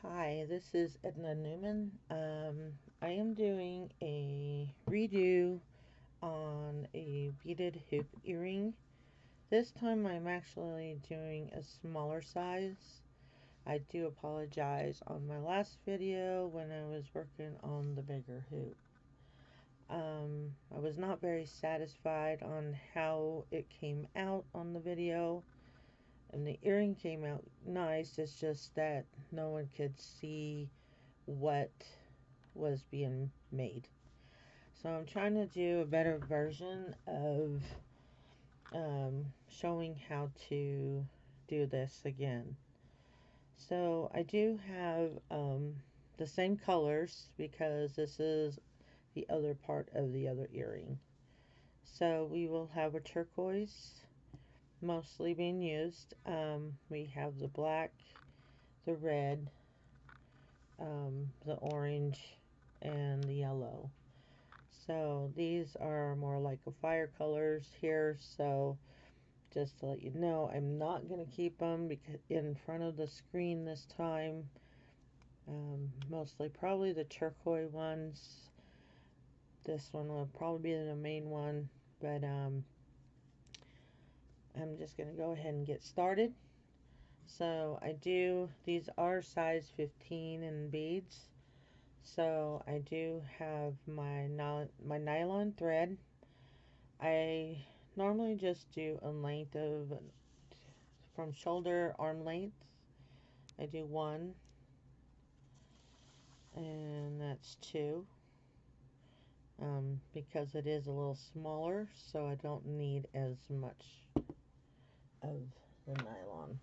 Hi, this is Edna Newman. I am doing a redo on a beaded hoop earring. This time I'm actually doing a smaller size. I do apologize on my last video when I was working on the bigger hoop. I was not very satisfied on how it came out on the video, and the earring came out nice. It's just that no one could see what was being made. So I'm trying to do a better version of showing how to do this again. So I do have the same colors because this is the other part of the other earring. So we will have a turquoise mostly being used. We have the black, the red, the orange, and the yellow. So these are more like a fire colors here. So just to let you know, I'm not going to keep them because in front of the screen this time. Mostly probably the turquoise ones. This one will probably be the main one, but I'm just going to go ahead and get started. So these are size 15 in beads. So I do have my nylon thread. I normally just do a length of from shoulder arm length. I do one, and that's two, because it is a little smaller, so I don't need as much of the nylon.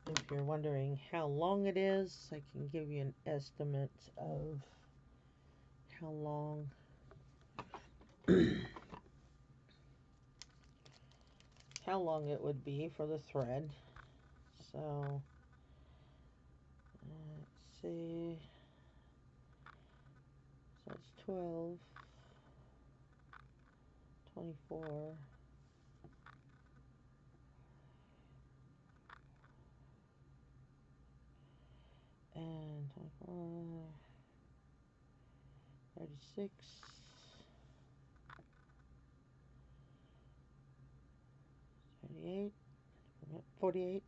If you're wondering how long it is, I can give you an estimate of how long how long it would be for the thread. So let's see. So it's 12, 24, and 24, 36, 38, 48,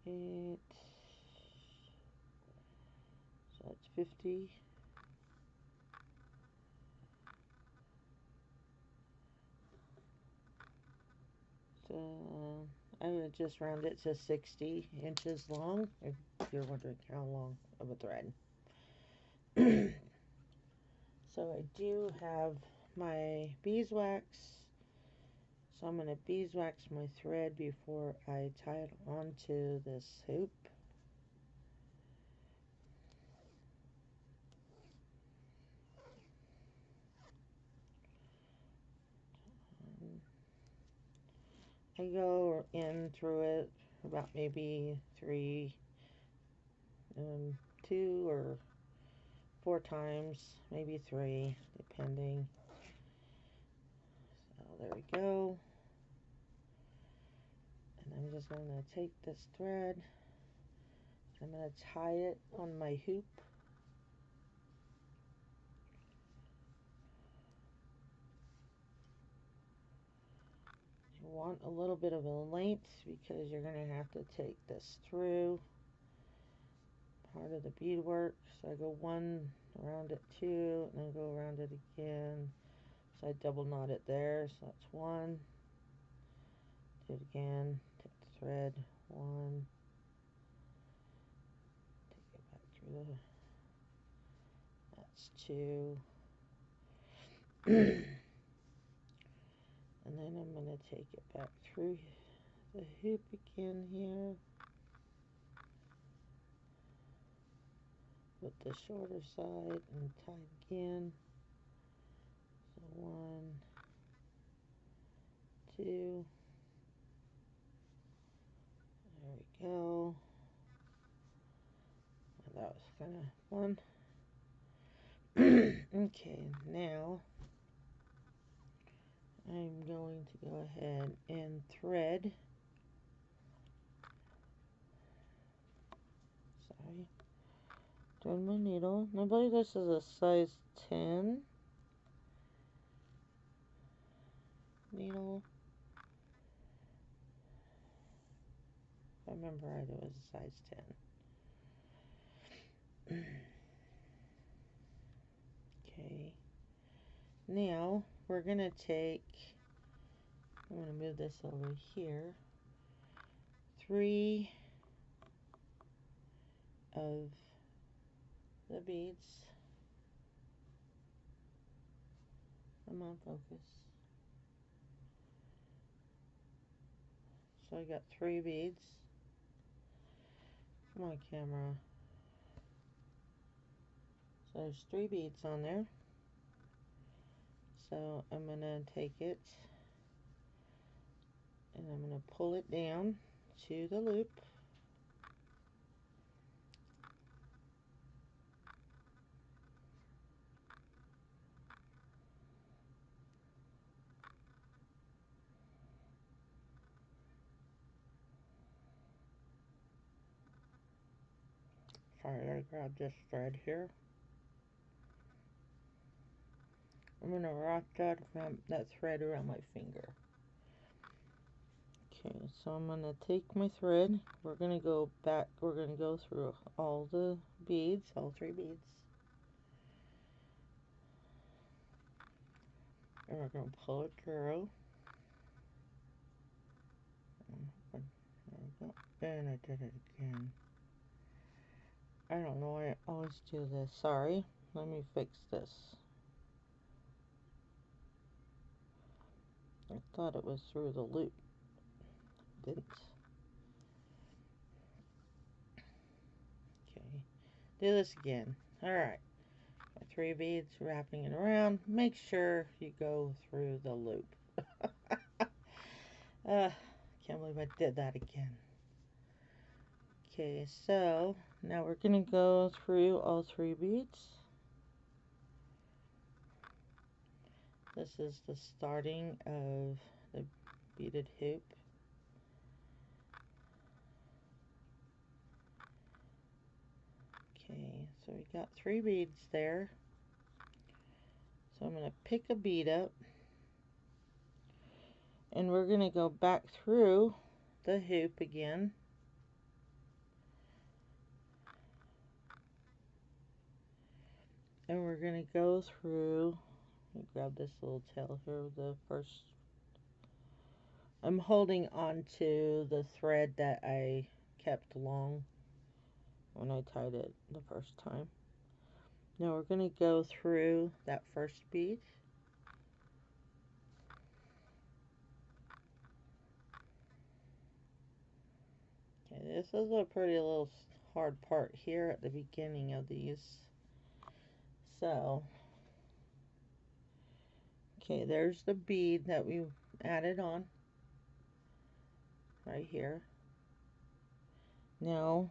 48, so that's 50, so I would just round it to 60 inches long if you're wondering how long of a thread. So I do have my beeswax, so I'm going to beeswax my thread before I tie it onto this hoop. I go in through it about maybe 2 or 4 times, maybe 3, depending. So there we go. And I'm just going to take this thread, I'm going to tie it on my hoop. You want a little bit of a length because you're going to have to take this through part of the beadwork. So I go one around it, two, and then go around it again. So I double knot it there. So that's one. Do it again. Take the thread. One. Take it back through the. That's two. And then I'm going to take it back through the hoop again here with the shorter side and tie again. So one, two, there we go. And that was kind of fun. Okay, now I'm going to go ahead and thread. Sorry. Turn my needle. I believe this is a size 10 needle. If I remember right, it was a size 10. Okay. Now, we're going to take, I'm going to move this over here, 3 of the beads. I'm on focus. So I got 3 beads. Come on, camera. So there's 3 beads on there. So I'm going to take it and I'm going to pull it down to the loop. Sorry, I gotta grab this thread here. I'm gonna wrap that thread around my finger. Okay, so I'm gonna take my thread. We're gonna go back. We're gonna go through all the beads, all 3 beads, and we're gonna pull it through. There we go. And I did it again. I don't know why I always do this. Sorry. Let me fix this. I thought it was through the loop. Didn't. Okay. Do this again. Alright. 3 beads, wrapping it around. Make sure you go through the loop. Can't believe I did that again. Okay, so now we're going to go through all 3 beads. This is the starting of the beaded hoop. Okay, so we got 3 beads there. So I'm going to pick a bead up. And we're going to go back through the hoop again. And we're going to go through, let me grab this little tail here, the first, I'm holding on to the thread that I kept long when I tied it the first time. Now we're going to go through that first bead. Okay, this is a pretty little hard part here at the beginning of these. So, okay, there's the bead that we added on right here. Now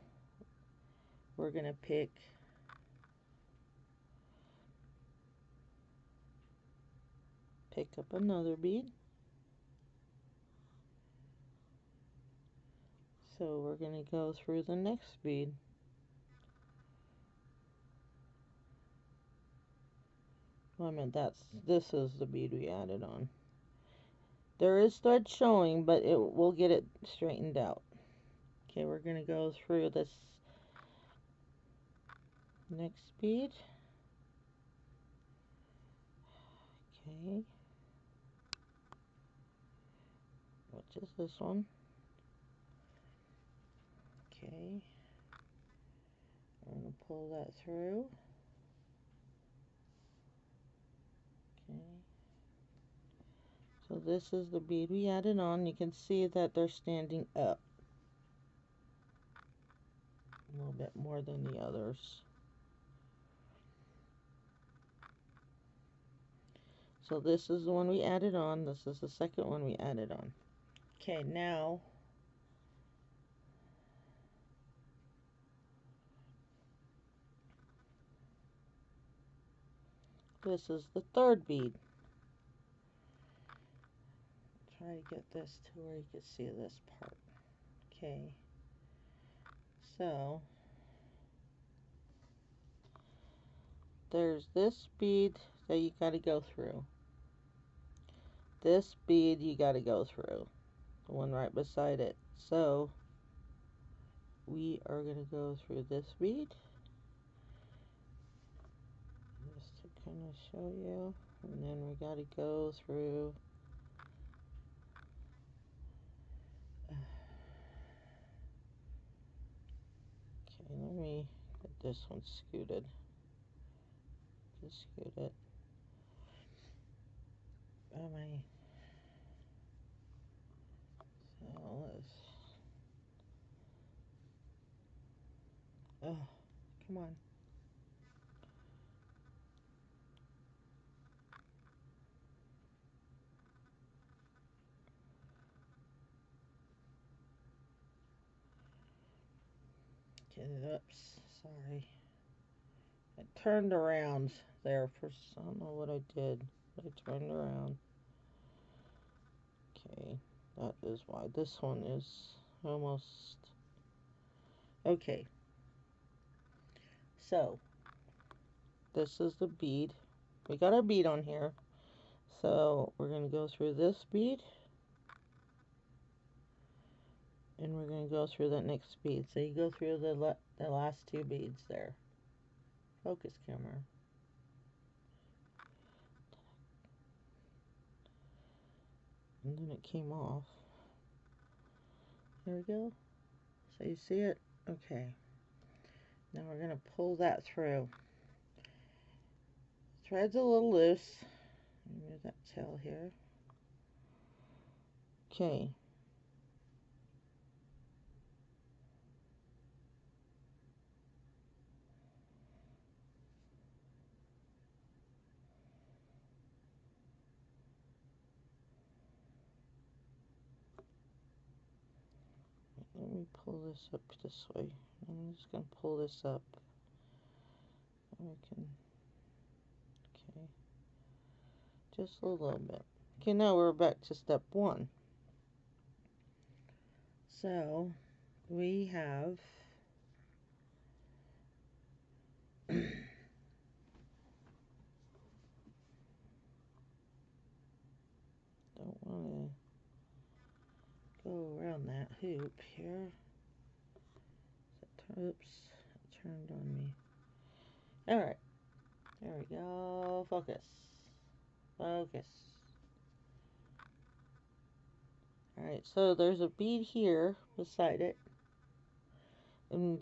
we're going to pick up another bead. So we're going to go through the next bead. Well, I meant this is the bead we added on. There is thread showing, but we'll get it straightened out. Okay, we're going to go through this next bead. Okay. Which is this one. Okay. I'm going to pull that through. Okay. So this is the bead we added on. You can see that they're standing up a little bit more than the others. So this is the one we added on. This is the second one we added on. Okay, now this is the third bead. try to get this to where you can see this part. Okay, so there's this bead that you got to go through. This bead you got to go through, the one right beside it. So we are going to go through this bead just to kind of show you, and then we got to go through okay, let me get this one scooted. Just scoot it. Oh my. So let's. Oh, come on. Get it up. Sorry. I turned around there for. I don't know what I did. But I turned around. Okay, that is why this one is almost. Okay. So, this is the bead. We got our bead on here. So, we're going to go through this bead. And we're going to go through that next bead. So, you go through the last two beads there. Focus, camera. And then it came off. There we go. So, you see it? Okay. Now, we're going to pull that through. Thread's a little loose. Move that tail here. Okay. Let me pull this up this way. I'm just going to pull this up. And we can, okay, just a little bit. Okay, now we're back to step one. So, we have don't want to go around that hoop here. Oops, it turned on me. Alright, there we go. Focus. Focus. Alright, so there's a bead here beside it. And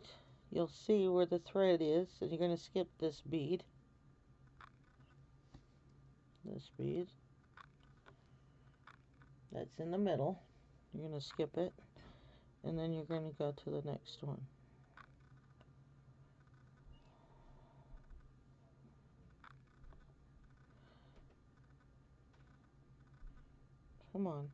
you'll see where the thread is. And you're going to skip this bead. This bead. That's in the middle. You're going to skip it. And then you're going to go to the next one. Come on.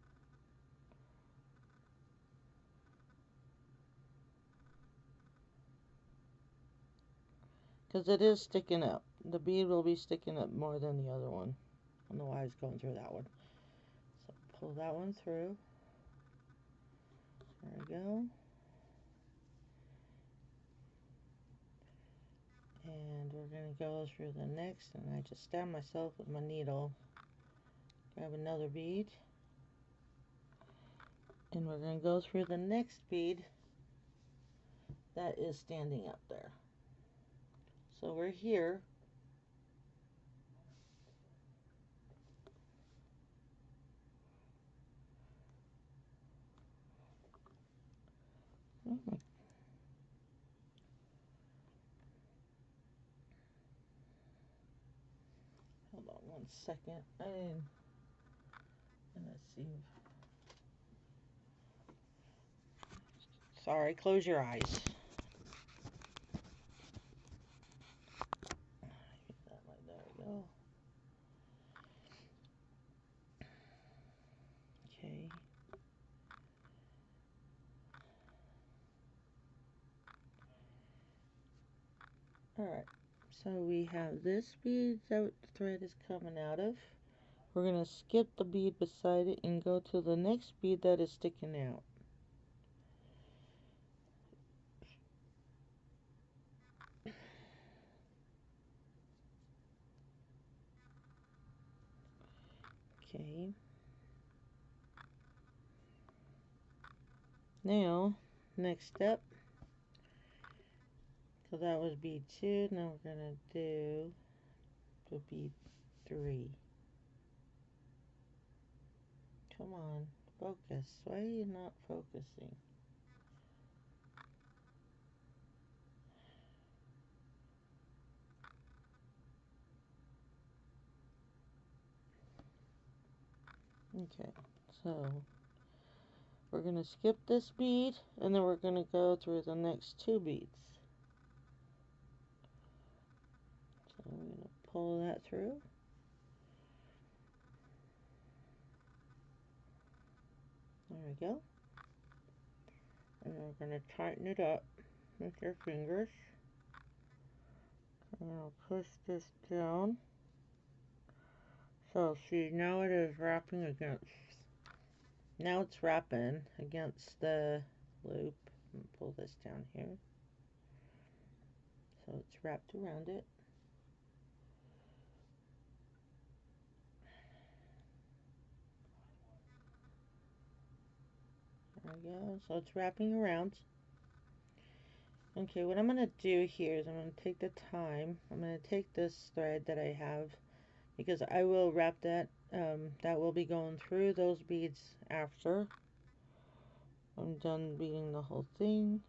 Because it is sticking up. The bead will be sticking up more than the other one. I don't know why I was going through that one. So pull that one through. There we go. And we're going to go through the next. And I just stab myself with my needle. Grab another bead. And we're going to go through the next bead that is standing up there. So we're here. Oh my. Hold on one second. Let's see. Sorry, close your eyes. There we go. Okay. Alright, so we have this bead that the thread is coming out of. we're going to skip the bead beside it and go to the next bead that is sticking out. Okay. Now, next step, so that was bead 2, now we're going to do the bead 3. Come on, focus. Why are you not focusing? Okay, so we're going to skip this bead and then we're going to go through the next 2 beads. So I'm going to pull that through. There we go. And we're going to tighten it up with your fingers. And I'll push this down. So see, now it is wrapping against, now it's wrapping against the loop. Pull this down here. So it's wrapped around it. There we go. So it's wrapping around. Okay, what I'm going to do here is I'm going to take the time. I'm going to take this thread that I have, because I will wrap that. That will be going through those beads after I'm done beading the whole thing.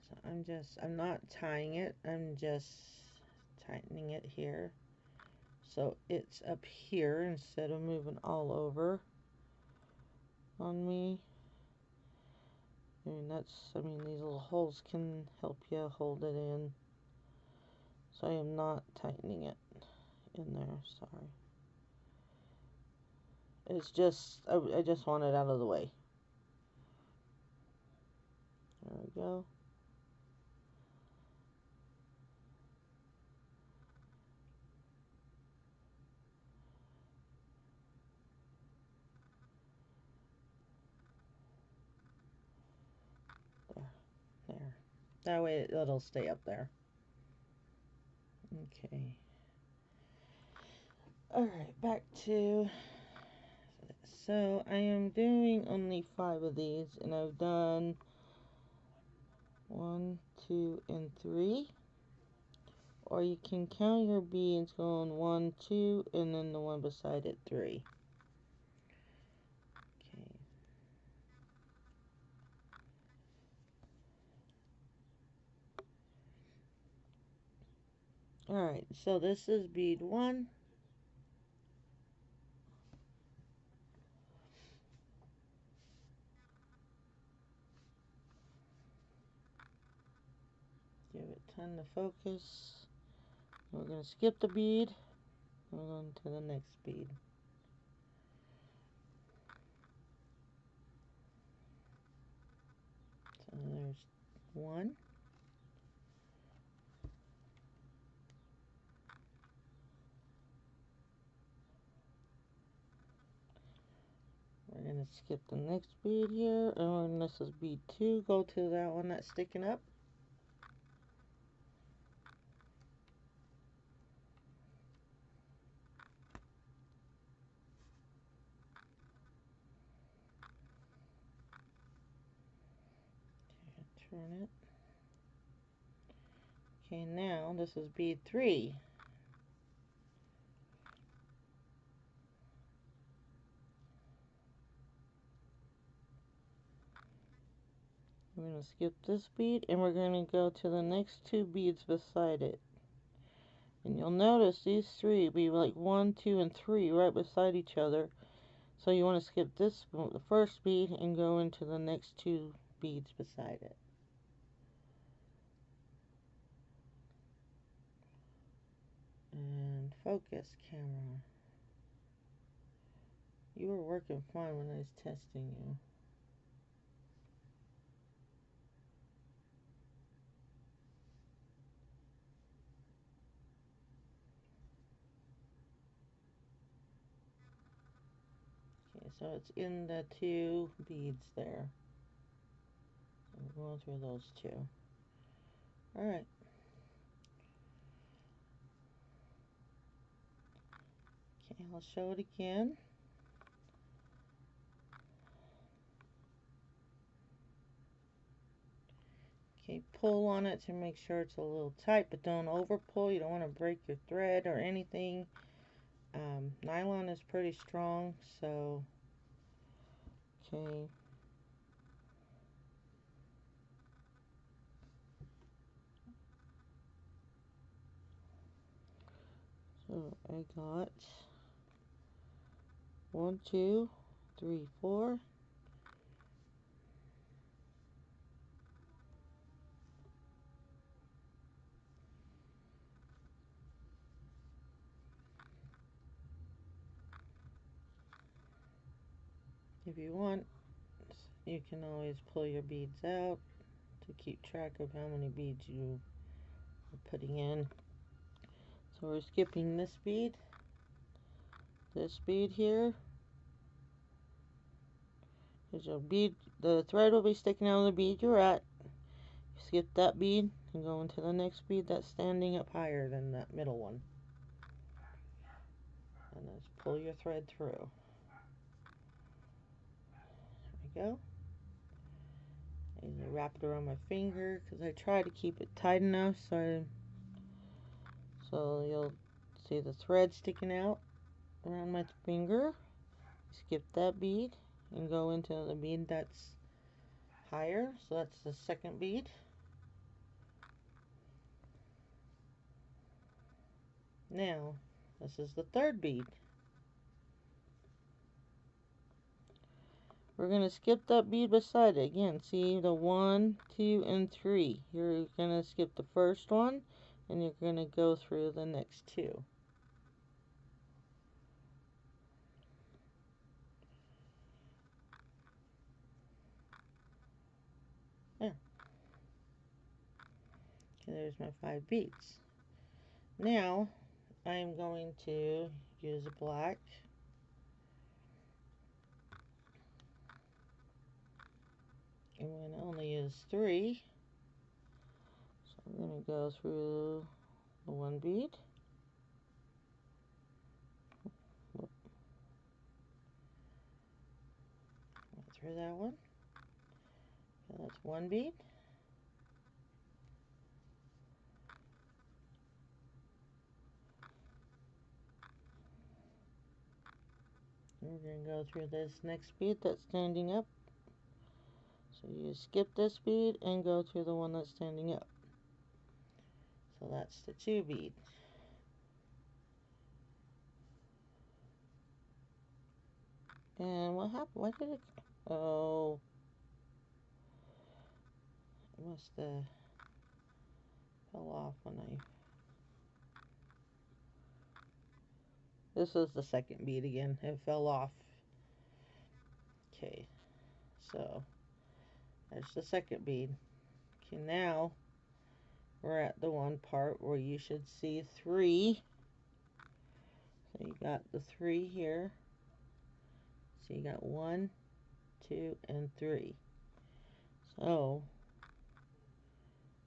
So I'm not tying it, I'm just tightening it here. So it's up here instead of moving all over on me. I mean, these little holes can help you hold it in. So I am not tightening it in there, sorry. It's just, I just want it out of the way. There we go. There. That way it'll stay up there. Okay. Alright, back to, so I am doing only 5 of these, and I've done 1, 2, and 3. Or you can count your beads going 1, 2, and then the one beside it 3. Alright, so this is bead 1. Give it time to focus. We're going to skip the bead. We're going to the next bead. So there's 1. We're going to skip the next bead here, and this is bead 2. Go to that one that's sticking up. Okay, turn it. Okay, now this is bead 3. We're going to skip this bead, and we're going to go to the next 2 beads beside it. And you'll notice these 3 be like 1, 2, and 3 right beside each other. So you want to skip this, the first bead, and go into the next 2 beads beside it. And focus, camera. You were working fine when I was testing you. so it's in the 2 beads there. So we're going through those 2. Alright. Okay, I'll show it again. Okay, pull on it to make sure it's a little tight, but don't over pull. You don't want to break your thread or anything. Nylon is pretty strong, so okay. So I got 1, 2, 3, 4. If you want, you can always pull your beads out to keep track of how many beads you are putting in. So we're skipping this bead here. There's a bead, the thread will be sticking out of the bead you're at. Skip that bead and go into the next bead that's standing up higher than that middle one. And just pull your thread through. There we go. I usually wrap it around my finger because I try to keep it tight enough so you'll see the thread sticking out around my finger. Skip that bead and go into the bead that's higher. So that's the second bead. Now, this is the third bead. We're going to skip that bead beside it. Again, see the 1, 2, and 3. You're going to skip the first one, and you're going to go through the next 2. There. Okay, there's my 5 beads. Now, I'm going to use a black. I'm going to only use 3. So I'm going to go through the 1 bead. Through that one. So that's 1 bead. And we're going to go through this next bead that's standing up. So you skip this bead and go through the one that's standing up. So that's the 2 bead. And what happened? Why did it? Oh, it must have fell off when I. This was the second bead again. It fell off. Okay, so there's the second bead. Okay, now we're at the one part where you should see 3. So you got the 3 here. So you got 1, 2, and 3. So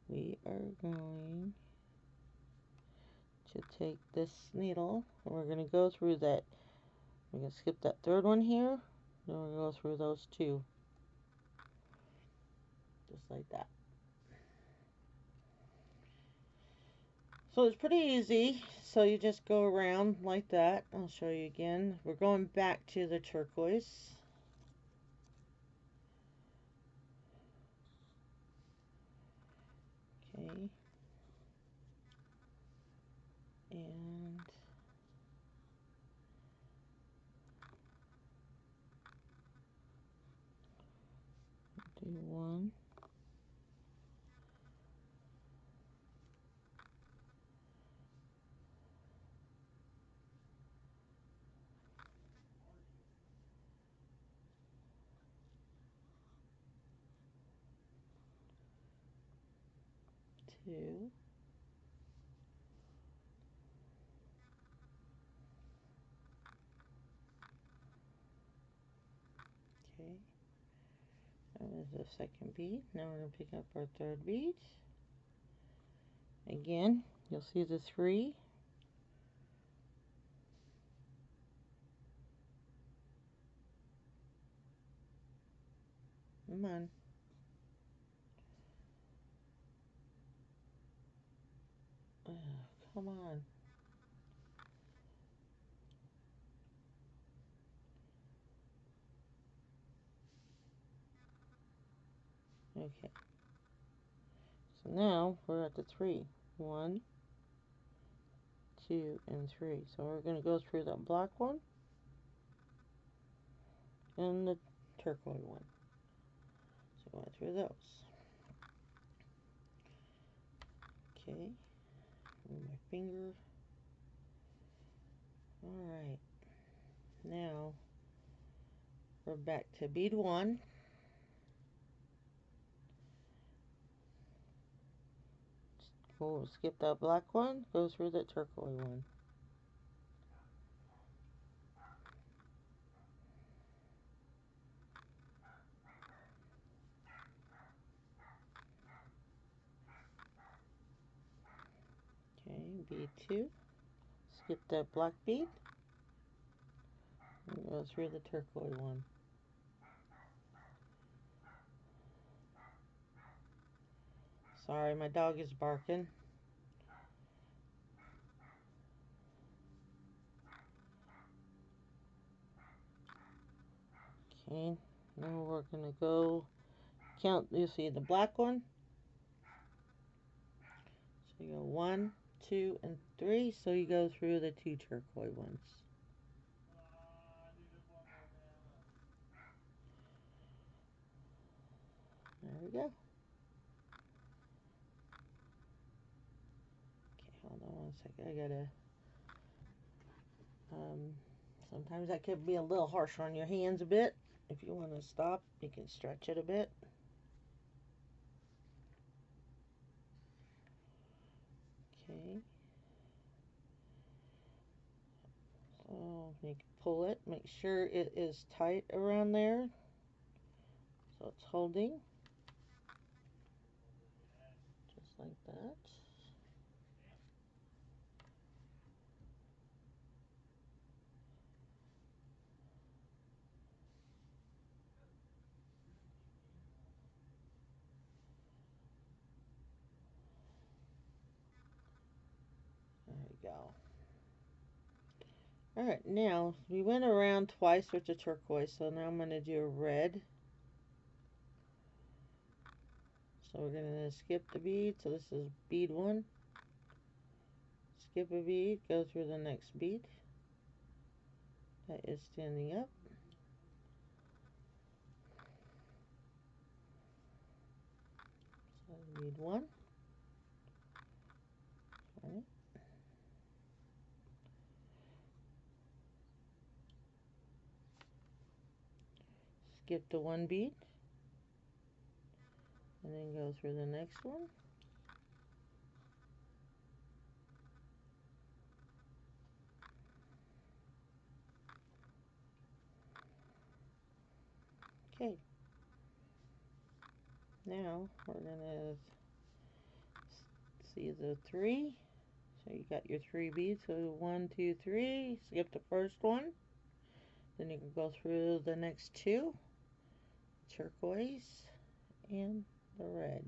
we are going to take this needle and we're going to go through that. We're going to skip that third one here. Then we're going to go through those 2. Just like that. So it's pretty easy. So you just go around like that. I'll show you again. We're going back to the turquoise. Okay. And do 1. 2. the second bead. Now we're going to pick up our third bead. Again, you'll see the 3. Come on. Oh, come on. Okay. So now we're at the 3. 1, 2, and 3. So we're going to go through the black one and the turquoise one. So going through those. Okay. Move my finger. Alright. Now we're back to bead 1. We'll skip that black one, go through the turquoise one. Okay, bead 2. Skip that black bead and go through the turquoise one. Sorry, my dog is barking. Okay, now we're gonna go count. You see the black one? So you go 1, 2, and 3. So you go through the 2 turquoise ones. There we go. Okay, hold on one second. I gotta. Sometimes that could be a little harsh on your hands a bit. If you want to stop, you can stretch it a bit. Okay. So you can pull it. Make sure it is tight around there. So it's holding. Just like that. There we go. Alright, now we went around twice with the turquoise, so now I'm going to do a red. So we're going to skip the bead. So this is bead 1. Skip a bead, go through the next bead. That is standing up. So bead 1. Right. Skip the 1 bead. And then go through the next one. Okay. Now we're gonna see the 3. So you got your 3 beads. So 1, 2, 3. Skip the first one. Then you can go through the next 2. Turquoise and the red.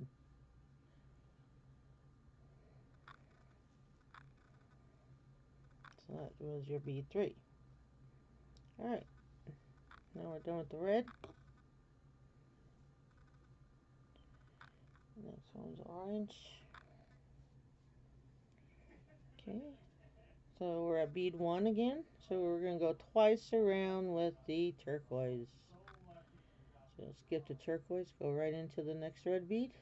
So that was your bead 3. Alright. Now we're done with the red. Next one's orange. Okay. So we're at bead 1 again. So we're going to go twice around with the turquoise. So skip the turquoise, go right into the next red bead.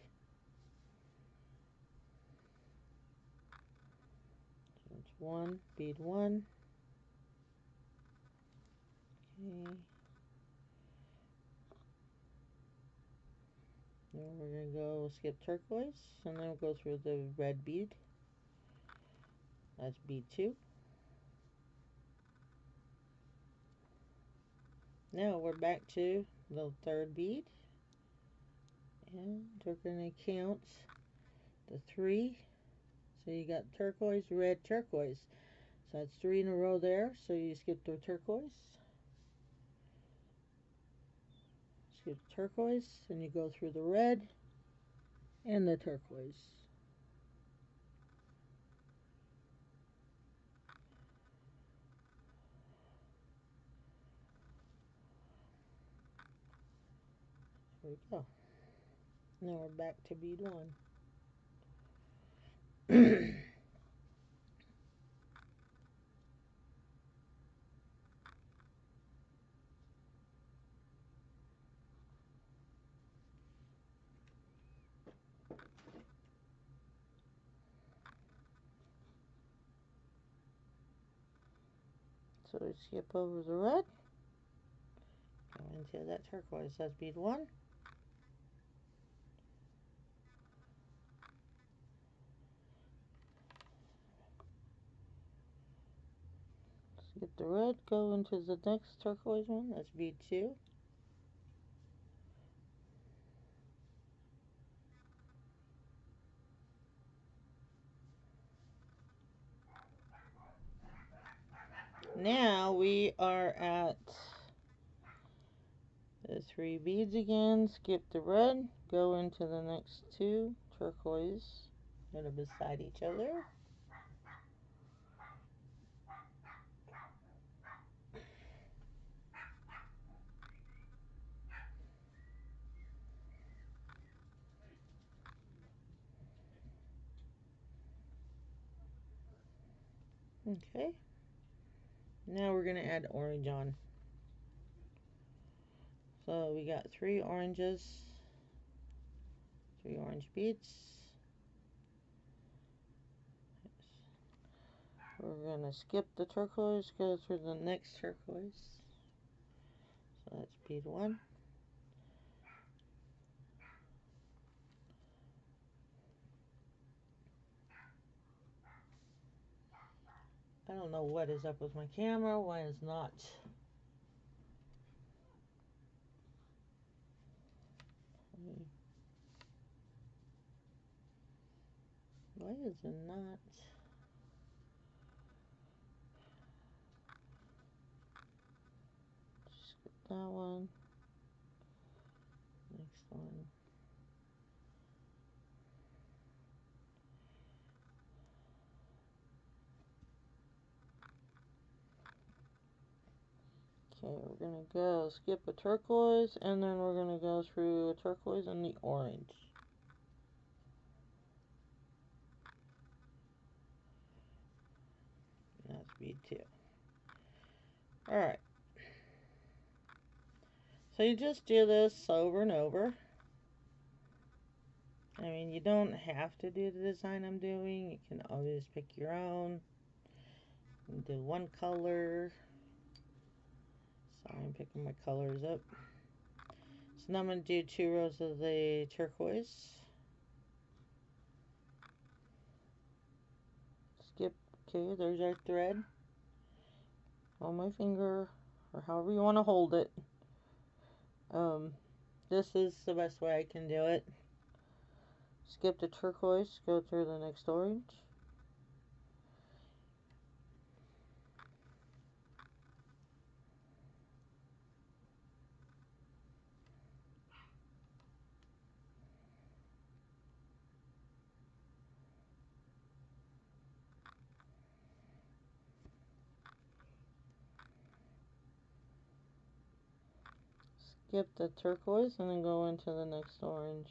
So it's 1, bead 1. Okay. Then we're going to go skip turquoise, and then we'll go through the red bead. That's bead 2. Now we're back to the third bead. And we're going to count the 3. So you got turquoise, red, turquoise. So that's 3 in a row there. So you skip the turquoise. Skip the turquoise, and you go through the red and the turquoise. There we go. Now we're back to bead 1. So we skip over the red, go into that turquoise. That's bead 1. Skip the red, go into the next turquoise one. That's bead 2. Now we are at the 3 beads again. Skip the red, go into the next 2 turquoise that are beside each other. Okay. Now we're going to add orange on. So we got 3 oranges, 3 orange beads. We're going to skip the turquoise, go through the next turquoise. So that's bead 1. I don't know what is up with my camera, why it's not. Why is it not? Skip that one. Next one. Okay, we're going to go skip a turquoise, and then we're going to go through a turquoise and the orange. That's bead 2. Alright. So you just do this over and over. I mean, you don't have to do the design I'm doing. You can always pick your own. And do one color. So I'm picking my colors up. So now I'm going to do 2 rows of the turquoise. Skip. Okay, there's our thread. On my finger, or however you want to hold it. This is the best way I can do it. Skip the turquoise, go through the next orange. Skip the turquoise and then go into the next orange.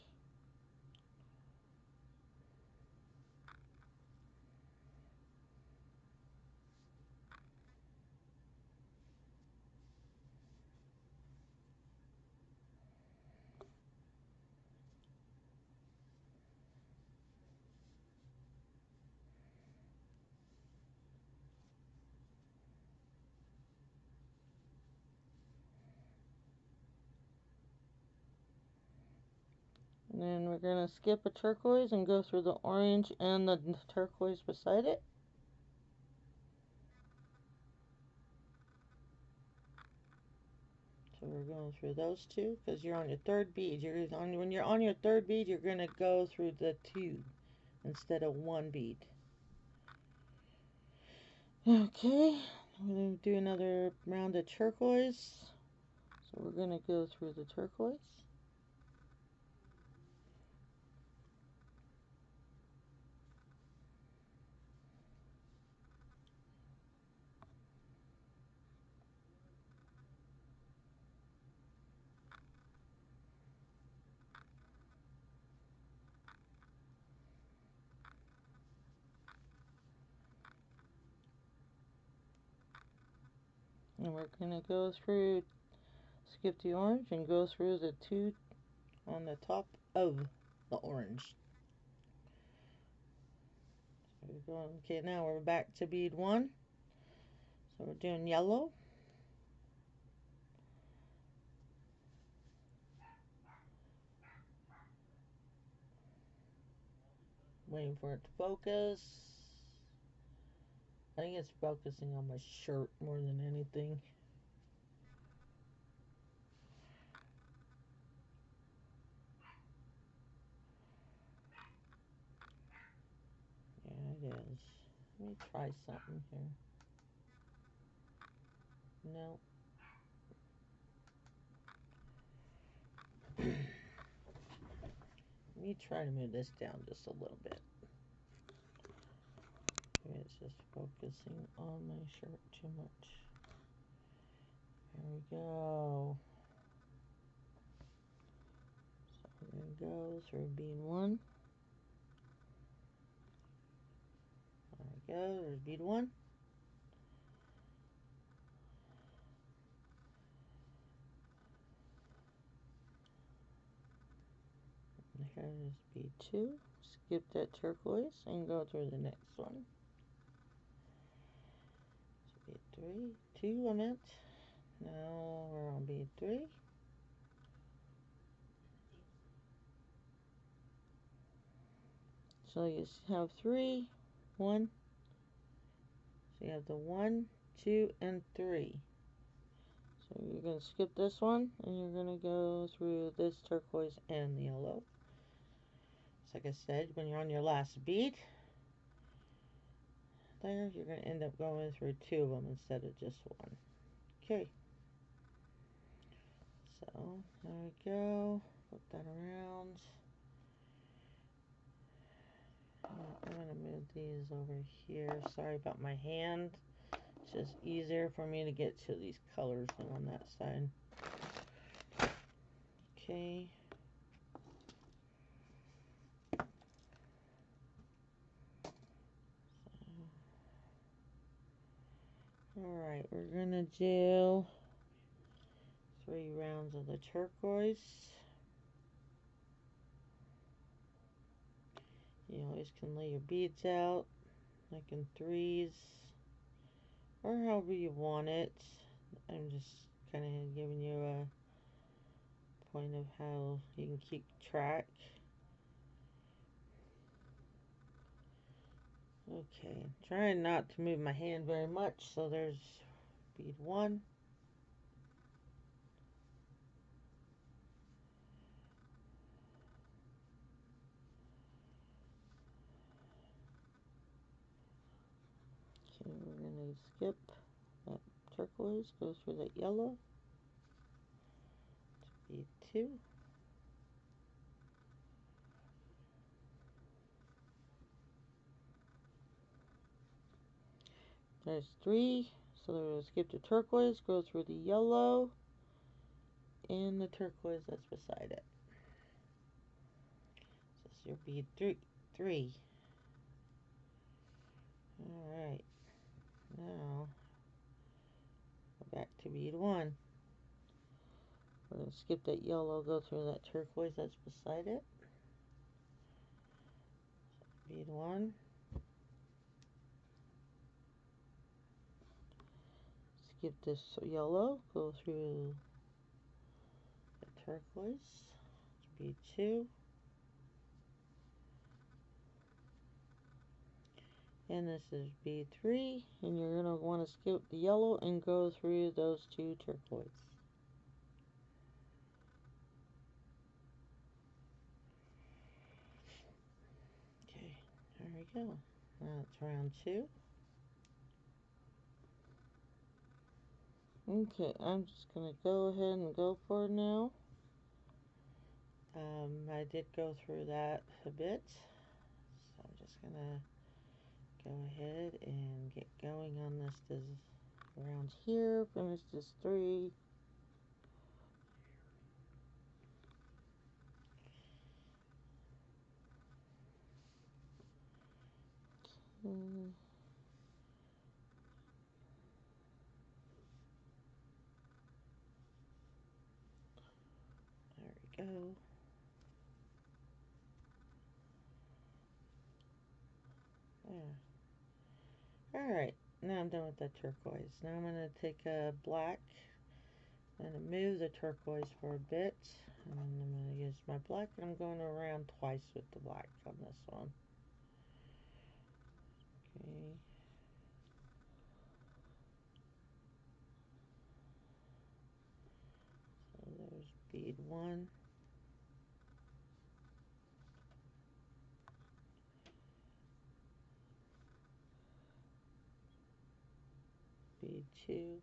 And then we're going to skip a turquoise and go through the orange and the turquoise beside it. So we're going through those two because you're on your third bead. When you're on your third bead, you're going to go through the two instead of one bead. Okay, we're going to do another round of turquoise. So we're going to go through the turquoise. And we're going to go through, skip the orange and go through the two on the top of the orange. So we're going, okay, now we're back to bead one. So we're doing yellow. Waiting for it to focus. I think it's focusing on my shirt more than anything. Yeah, it is. Let me try something here. No. Let me try to move this down just a little bit. Maybe it's just focusing on my shirt too much. There we go. So we're going to go through bead one. There we go. There's bead one. Here's bead two. Skip that turquoise and go through the next one. So bead two, I meant. Now we're on bead three. So you have three, one. So you have the 1, 2, and 3. So you're going to skip this one and you're going to go through this turquoise and the yellow. So like I said, when you're on your last bead, there you're going to end up going through two of them instead of just one. Okay. So there we go. Flip that around. I'm going to move these over here. Sorry about my hand. It's just easier for me to get to these colors than on that side. Okay. Alright, we're going to do 3 rounds of the turquoise. You always can lay your beads out, like in threes, or however you want it. I'm just kind of giving you a point of how you can keep track. Okay, trying not to move my hand very much, so there's bead one. Okay, we're going to skip that turquoise, go through that yellow. Bead two. There's 3, so we're going to skip the turquoise, go through the yellow, and the turquoise that's beside it. So this is your bead three. Alright, now go back to bead one. We're going to skip that yellow, go through that turquoise that's beside it. So bead one. Skip this yellow, go through the turquoise. Bead two. And this is bead three. And you're going to want to skip the yellow and go through those two turquoise. go. Now it's round 2. Okay, I'm just going to go ahead and go for it now. I did go through that a bit, so I'm just going to go ahead and get going on this round here. Finish this 3. Okay. There we go. There. Alright, now I'm done with that turquoise. Now I'm going to take a black. I'm going to move the turquoise for a bit. And then I'm going to use my black. And I'm going around twice with the black on this one. Okay. So there's bead 1. Bead 2.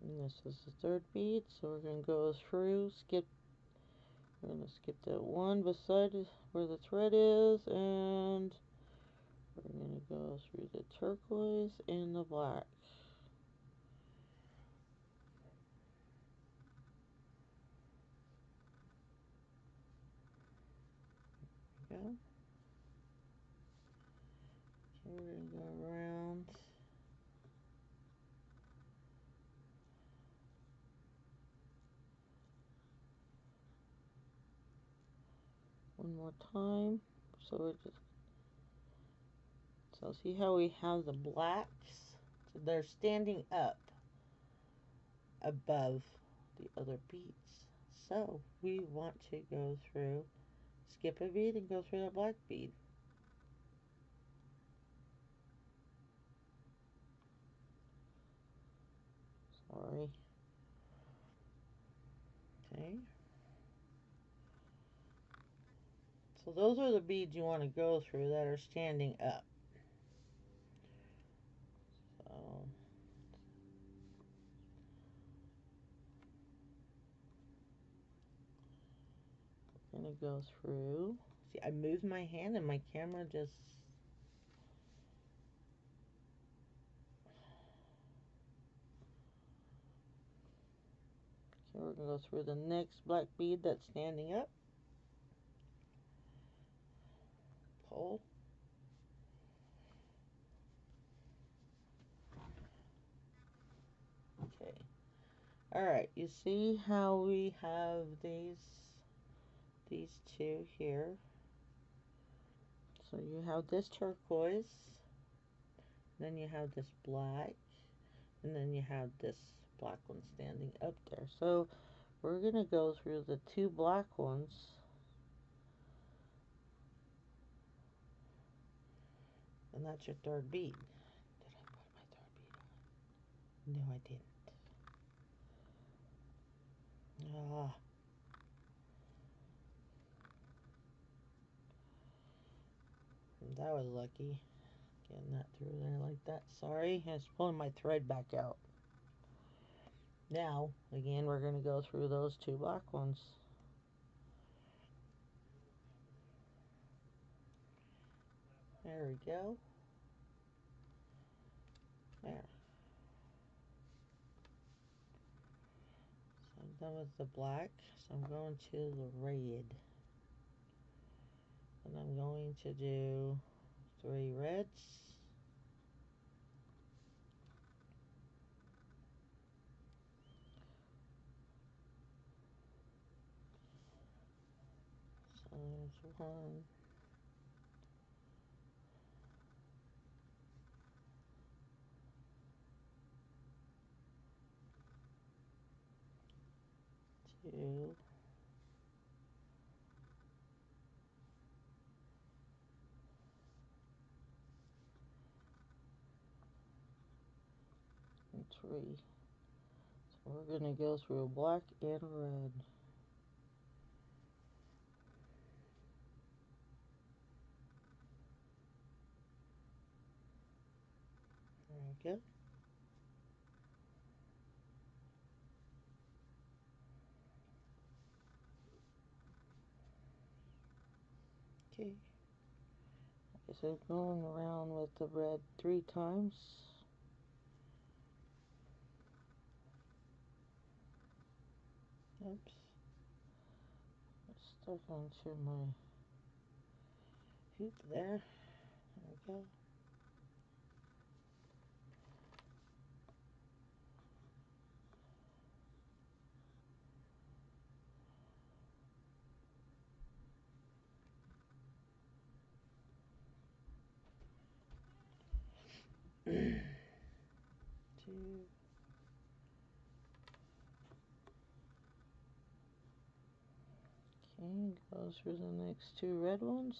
And this is the 3rd bead, so we're going to go through, we're going to skip that one beside where the thread is, and we're going to go through the turquoise and the black. There we go. Okay, we're going to go around. One more time. So we're just, so see how we have the blacks? So they're standing up above the other beads. So we want to go through, skip a bead and go through that black bead. Sorry. Okay. So those are the beads you want to go through that are standing up. So I'm going to go through. See, I moved my hand and my camera just... Okay, we're going to go through the next black bead that's standing up. Pull. Okay. Alright, you see how we have these two here. So you have this turquoise, then you have this black, and then you have this black one standing up there. So we're going to go through the 2 black ones. And that's your 3rd bead. Did I put my 3rd bead on? No, I didn't. Ah. That was lucky. Getting that through there like that. Sorry, I was pulling my thread back out. Now, again, we're going to go through those 2 black ones. There we go. There. So I'm done with the black. So I'm going to the red. And I'm going to do 3 reds. So there's 1. 2. 3. So we're going to go through black and red. There we go. Okay. So going around with the red 3 times. Oops. It's stuck onto my hoop there. There we go. Two. Okay, goes for the next 2 red ones.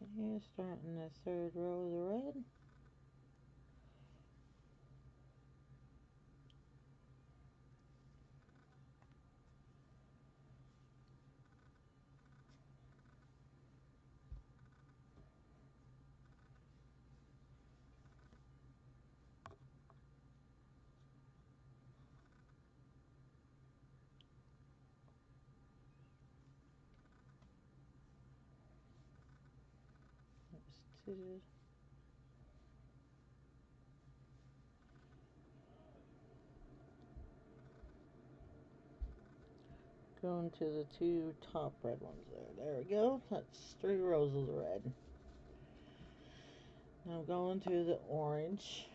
Okay, starting the 3rd row of the red. That's 2. Going to the 2 top red ones there. There we go. That's 3 rows of the red. Now going to the orange.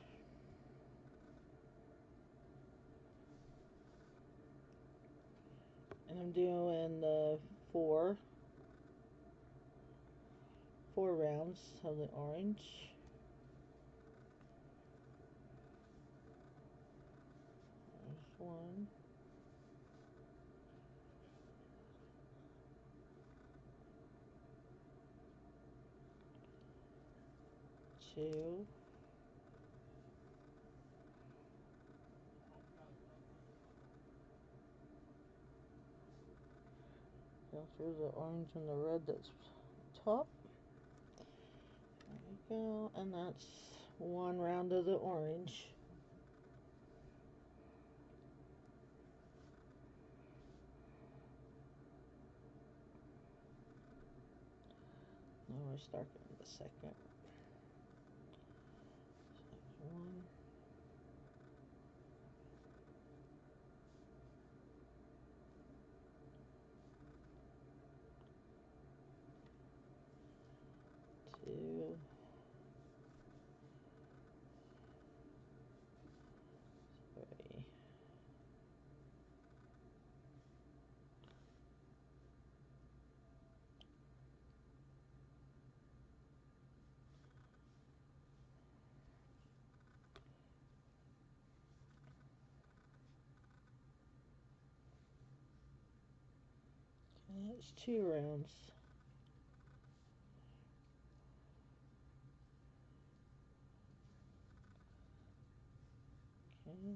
And I'm doing the 4 rounds of the orange. There's 1. 2. Go through the orange and the red that's top. There we go. And that's 1 round of the orange. Now we're starting the 2nd. So 1. 2. 3. Okay, that's 2 rounds. Okay.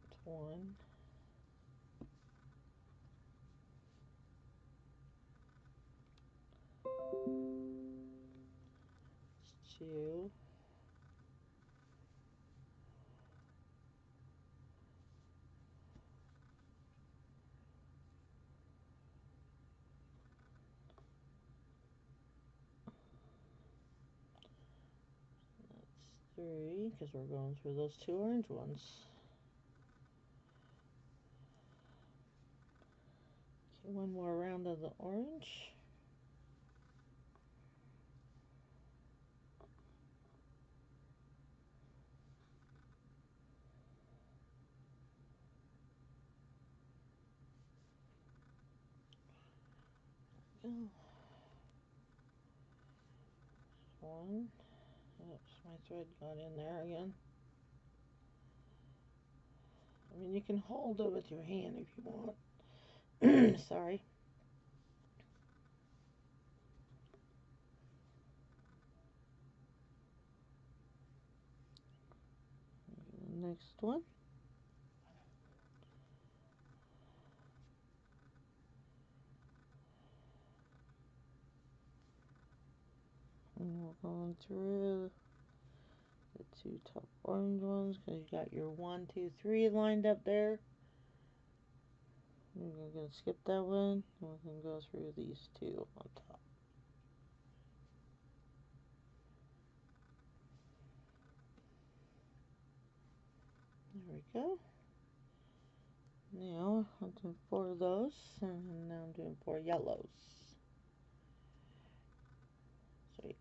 It's 1. It's 2. That's 3, because we're going through those 2 orange ones. Okay, 1 more round of the orange. Go. 1. Oops, my thread got in there again. I mean, you can hold it with your hand if you want. Sorry. Next one. And we're going through the two top orange ones because you got your 1, 2, 3 lined up there. We're going to skip that one. And we're going to go through these two on top. There we go. Now I'm doing 4 of those, and now I'm doing 4 yellows. Sweet.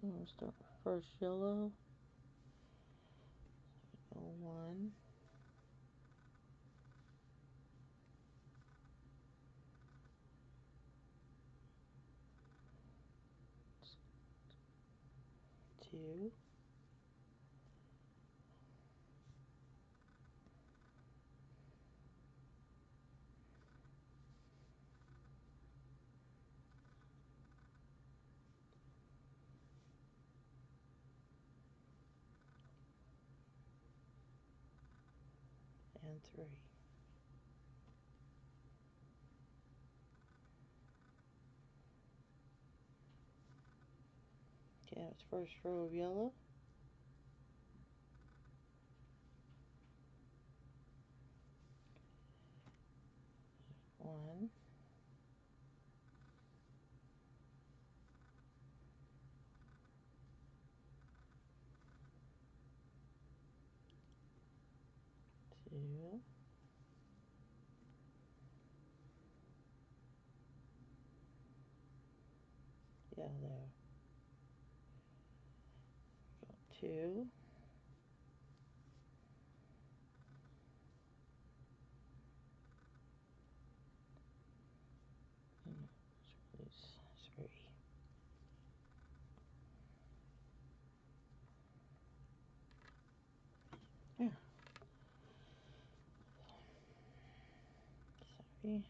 So I'm gonna start with first yellow. Go 1, 2, and 3. Okay, that's first row of yellow. 1, 2, yeah, there. Go 2, and release 3. Yeah. Sorry.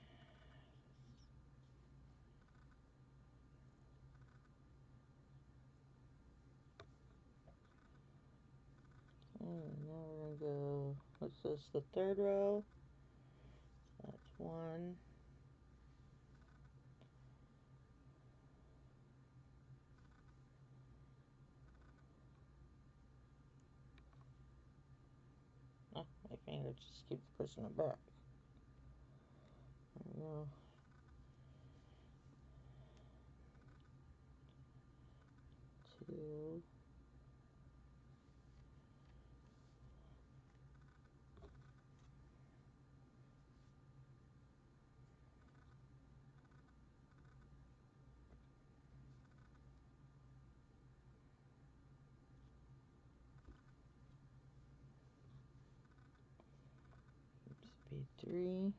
And now we're gonna go, what's this, the third row? That's 1, oh, my finger just keeps pushing it back. There we go. 2, speed 3.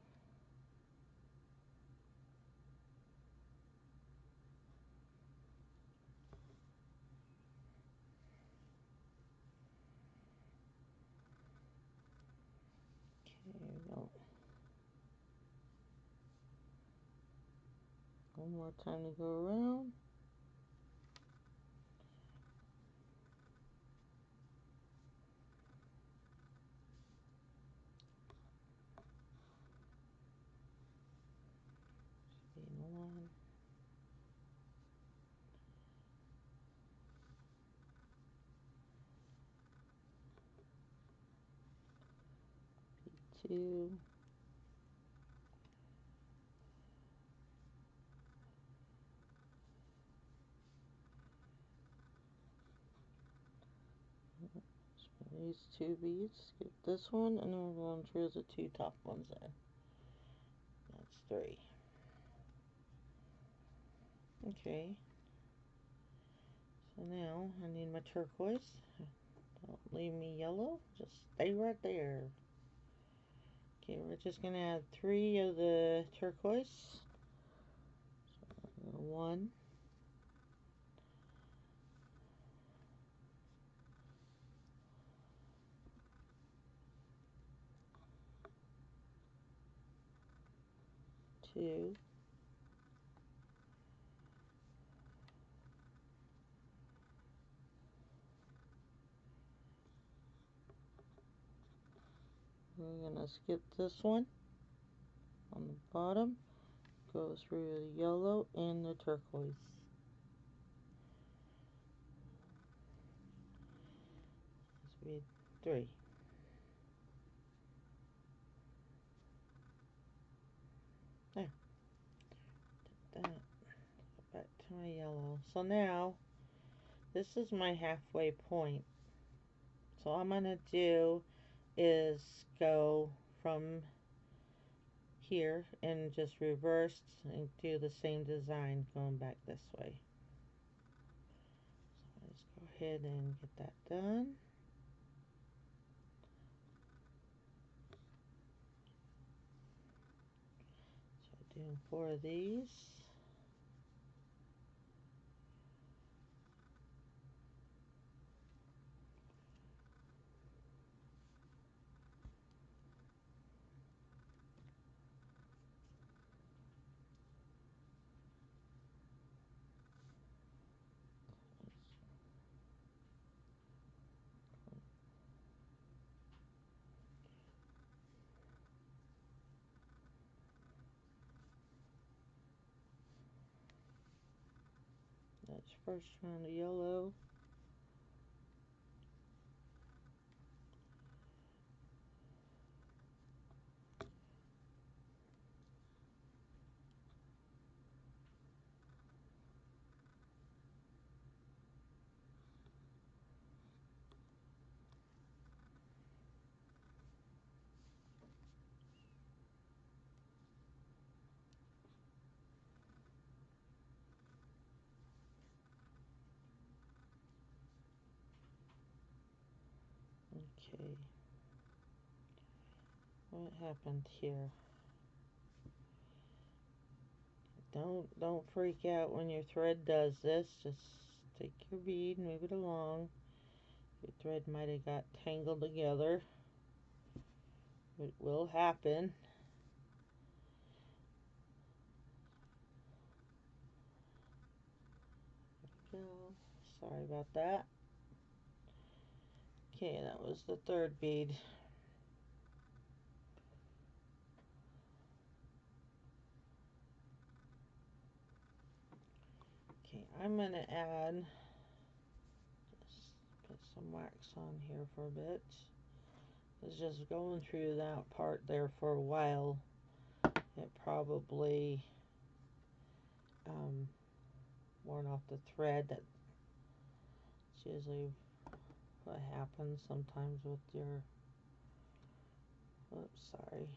Okay, here we go. One more time to go around. Speed 1. Speed 2. These 2 beads, skip this one, and then we're going through the 2 top ones there. That's 3. Okay. So now I need my turquoise. Don't leave me yellow. Just stay right there. Okay, we're just going to add 3 of the turquoise. So, 1, 2, 3. We're going to skip this one on the bottom. Go through the yellow and the turquoise. This will be 3. There. Did that. Go back to my yellow. So now, this is my halfway point. So all I'm going to do is go from here and just reverse and do the same design going back this way. So let's go ahead and get that done. So doing 4 of these. That's first round of yellow. Okay. What happened here? Don't freak out when your thread does this. Just take your bead, move it along. Your thread might have got tangled together. It will happen. There we go. Sorry about that. Okay, that was the 3rd bead. Okay, I'm going to add, just put some wax on here for a bit. It's just going through that part there for a while. It probably worn off the thread. That's usually what happens sometimes with your, oops, sorry.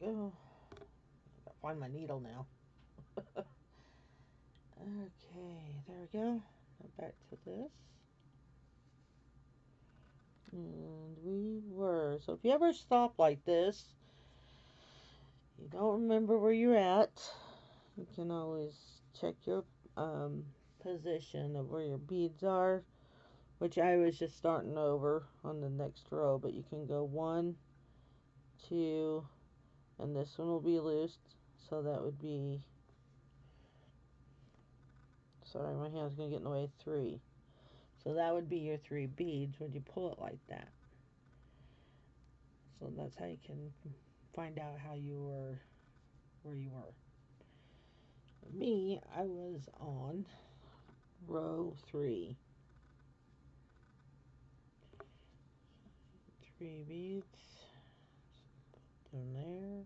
There we go. I gotta find my needle now. Okay, there we go. Now back to this. And we were. So if you ever stop like this, you don't remember where you're at, you can always check your position of where your beads are, which I was just starting over on the next row, but you can go 1, 2, and this one will be loosed, so that would be, sorry, my hand's gonna get in the way, 3. So that would be your 3 beads when you pull it like that. So that's how you can find out how you were, where you were. Me, I was on row 3. 3 beads. Put them there.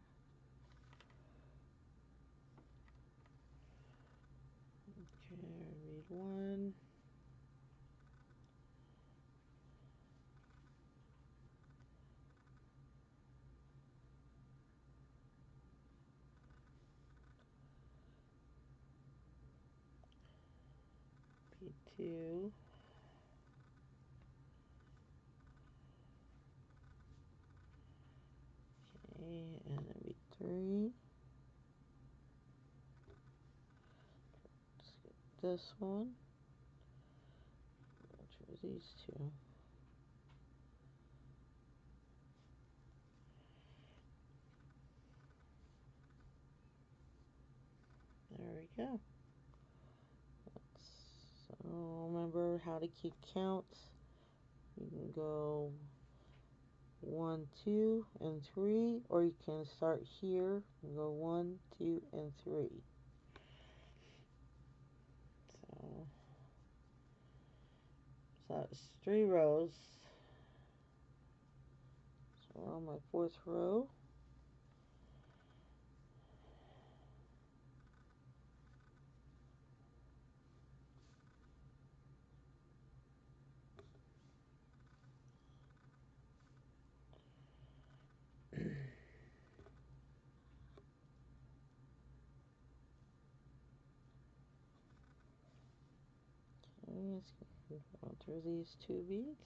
Okay, read 1. be 2. Okay, and it'll be 3. Let's get this one. Which are these 2? There we go. So remember how to keep counts. You can go 1, 2, and 3, or you can start here and go 1, 2, and 3. So that's 3 rows. So we're on my 4th row. Let's go through these 2 beads.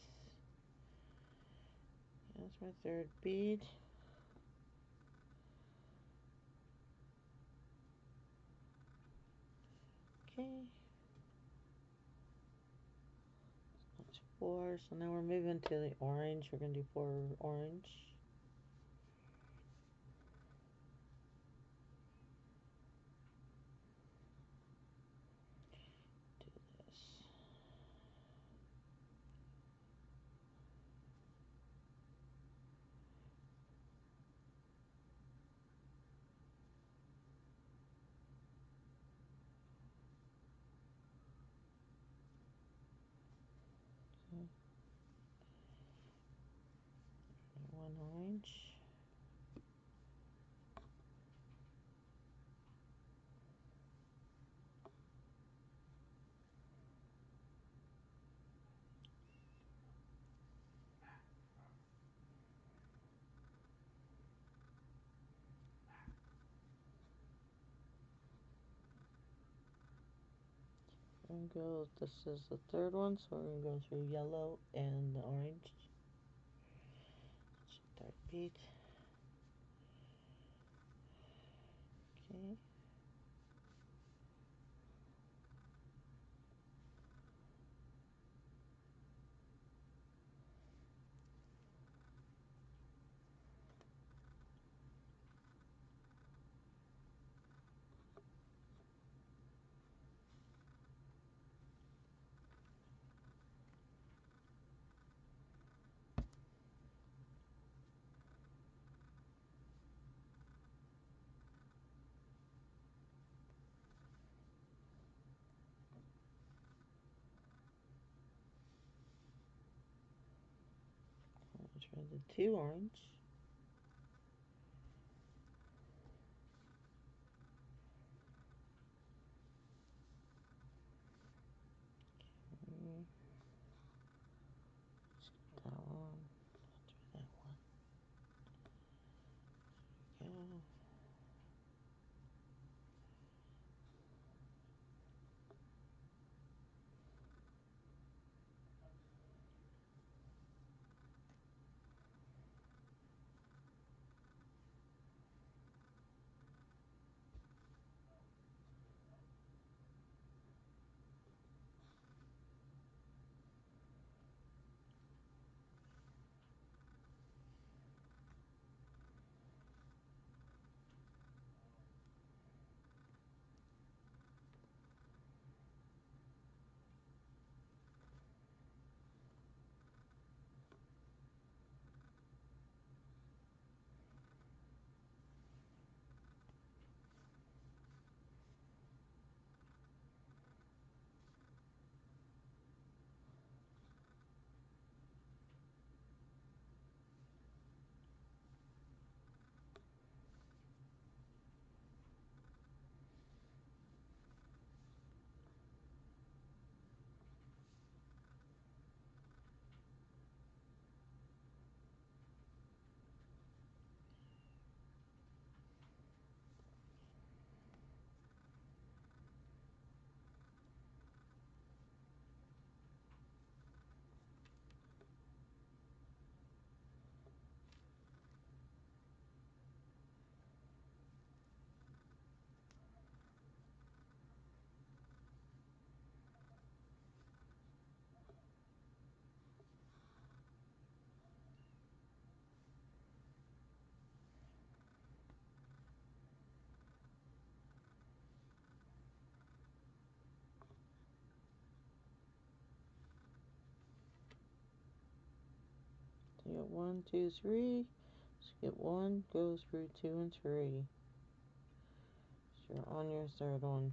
That's my 3rd bead. Okay. That's 4. So now we're moving to the orange. We're going to do 4 orange. Do this. Okay. 1 orange. And go, this is the 3rd one, so we're going to go through yellow and the orange. 3rd bead. Okay. I'll try the 2 orange. Okay. That one. I'll try that one. There we go. 1, 2, 3. Skip 1, go through 2 and 3. So you're on your third one.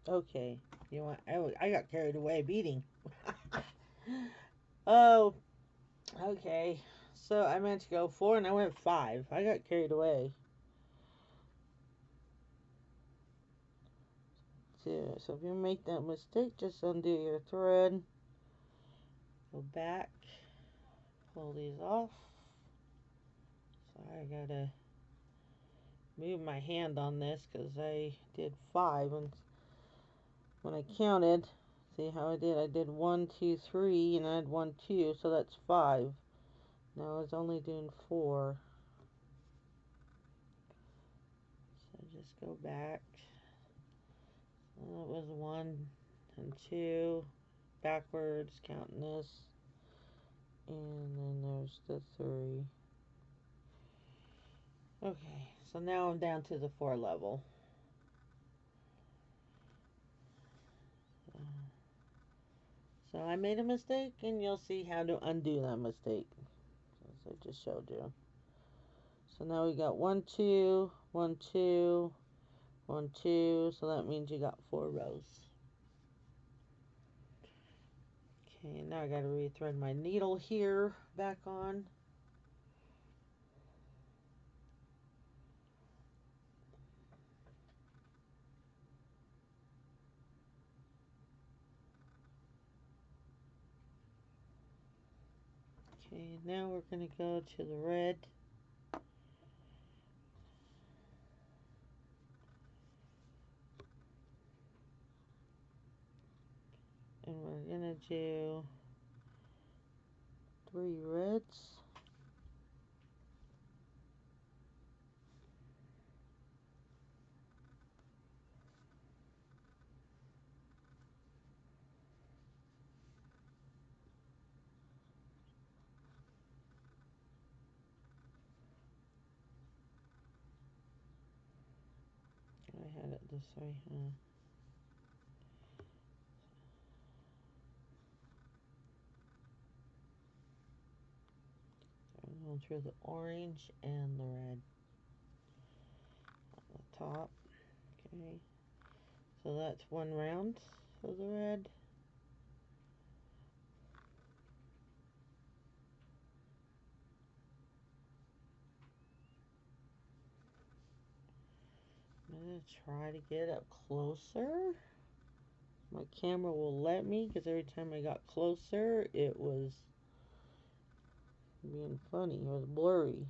Okay, you want? I got carried away beating. Oh, okay. So I meant to go 4 and I went 5. I got carried away. 2. So if you make that mistake, just undo your thread. Go back. Pull these off. So I gotta move my hand on this because I did 5 and when I counted, see how I did? I did 1, 2, 3 and I had 1, 2, so that's 5. Now I was only doing 4. So just go back. It was 1 and 2 backwards, counting this, and then there's the 3. Okay, so now I'm down to the 4 level. So I made a mistake, and you'll see how to undo that mistake, as I just showed you. So now we got 1, 2, 1, 2, 1, 2, so that means you got 4 rows. Okay, now I gotta rethread my needle here back on. Okay, now we're gonna go to the red. And we're gonna do 3 reds. I had it this way, huh? I'm going through the orange and the red on the top. Okay, so that's 1 round of the red. I'm going to try to get up closer. My camera will let me because every time I got closer, it was being funny. It was blurry.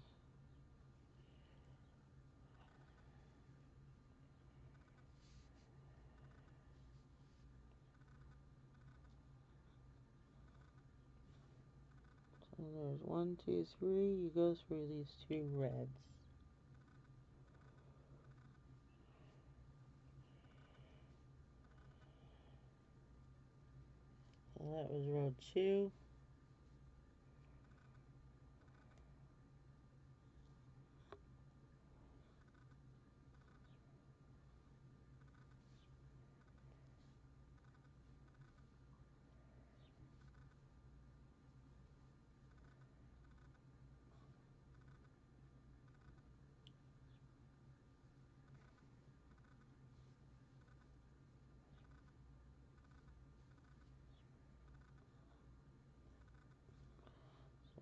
So there's 1, 2, 3. You go through these 2 reds. So that was row 2.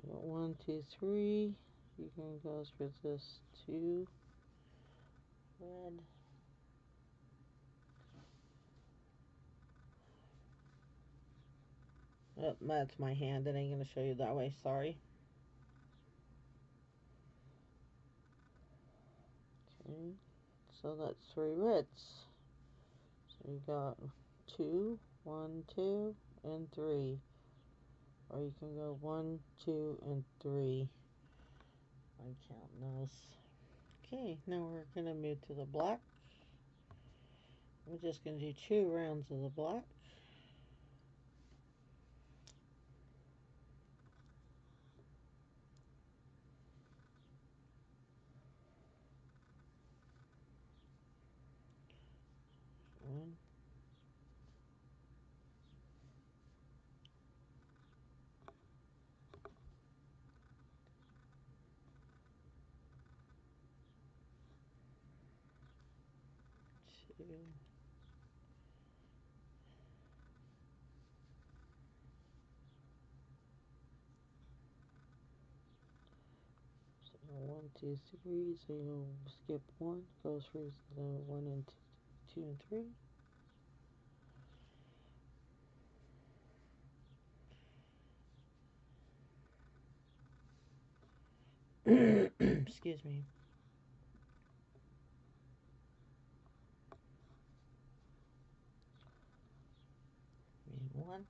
So 1, 2, 3. You can go through this 2 red. Oh, that's my hand. It ain't gonna show you that way. Sorry. Okay, so that's 3 reds. So you got 2, 1, 2, and 3. Or you can go 1, 2, and 3. I'm counting those. Okay, now we're gonna move to the black. We're just gonna do 2 rounds of the black. 2. So 1, 2, 3. So you'll skip 1. Goes through the 1 and 2 and 3. Excuse me. Read 1.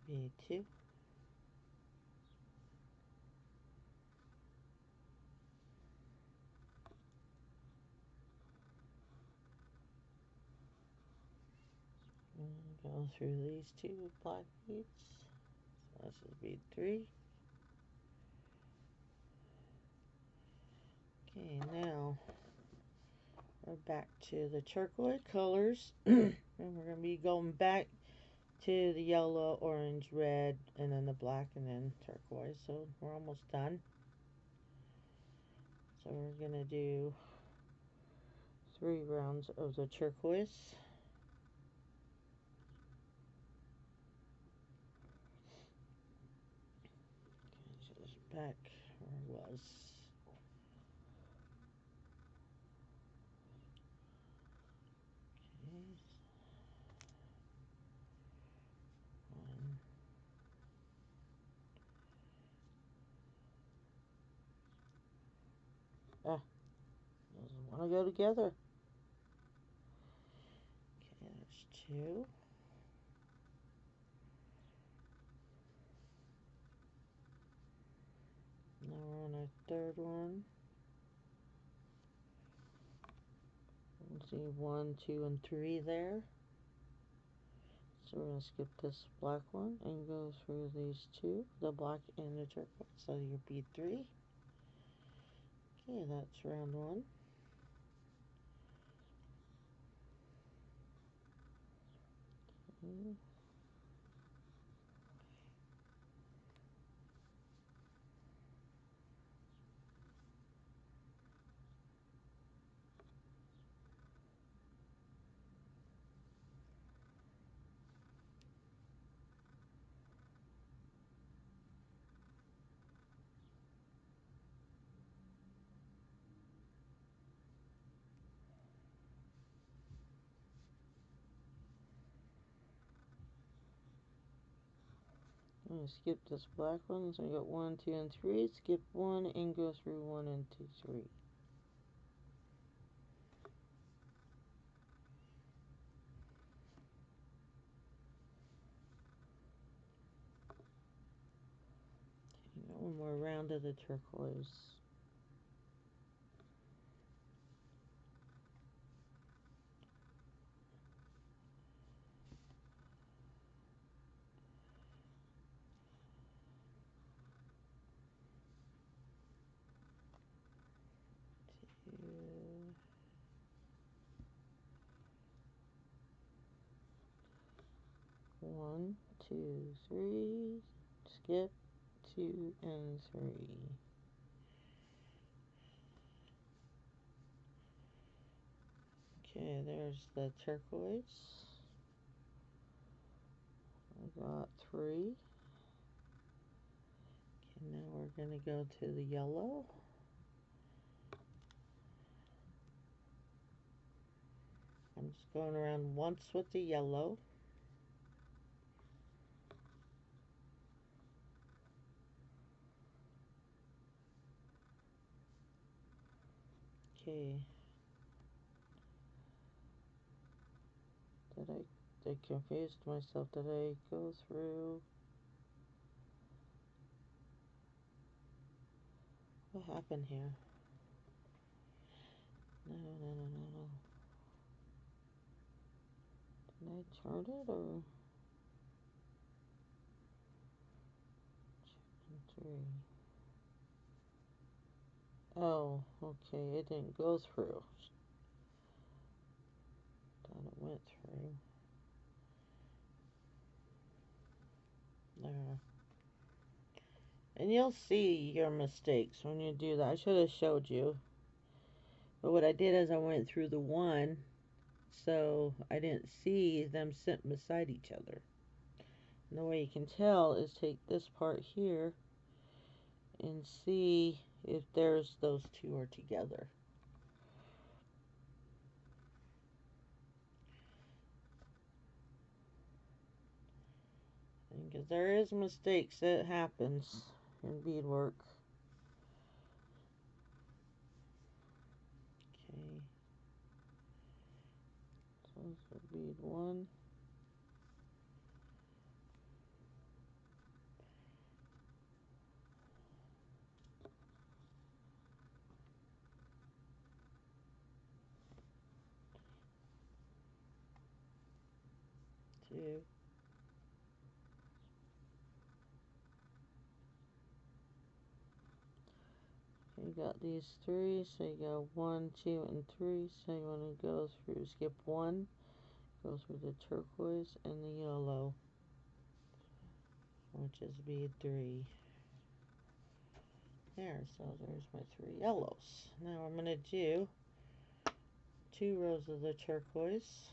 Read 2. And go through these 2 black beads. So this is bead 3. Okay, now we're back to the turquoise colors. And we're going to be going back to the yellow, orange, red, and then the black, and then turquoise. So we're almost done. So we're going to do 3 rounds of the turquoise. Okay, so it's back where it was. Okay, 1. Doesn't want to go together. Okay, there's 2. Now we're on our 3rd one. You see 1, 2, and 3 there. So we're going to skip this black one and go through these 2, the black and the turquoise. So your bead 3. Okay, that's round 1. Okay. I'm going to skip this black one. So we got 1, 2, and 3. Skip 1 and go through 1 and 2, 3. Okay, got one more round of the turquoise. Two. 1, 2, 3. Skip 2 and 3. Okay, there's the turquoise. I got 3. Okay, now we're going to go to the yellow. I'm just going around once with the yellow. Okay. I confused myself. Did I go through? What happened here? No. Did I chart it or? 3. Oh, okay. It didn't go through. Thought it went through. And you'll see your mistakes when you do that. I should have showed you. But what I did is I went through the one, so I didn't see them sit beside each other. And the way you can tell is take this part here and see if there's those two are together. Because there is mistakes that happens in beadwork. Okay. So this will bead one. Two. You got these three, so you got 1, 2, and 3. So you want to go through, skip 1, go through the turquoise and the yellow, which is bead 3. There, so there's my 3 yellows. Now I'm going to do 2 rows of the turquoise.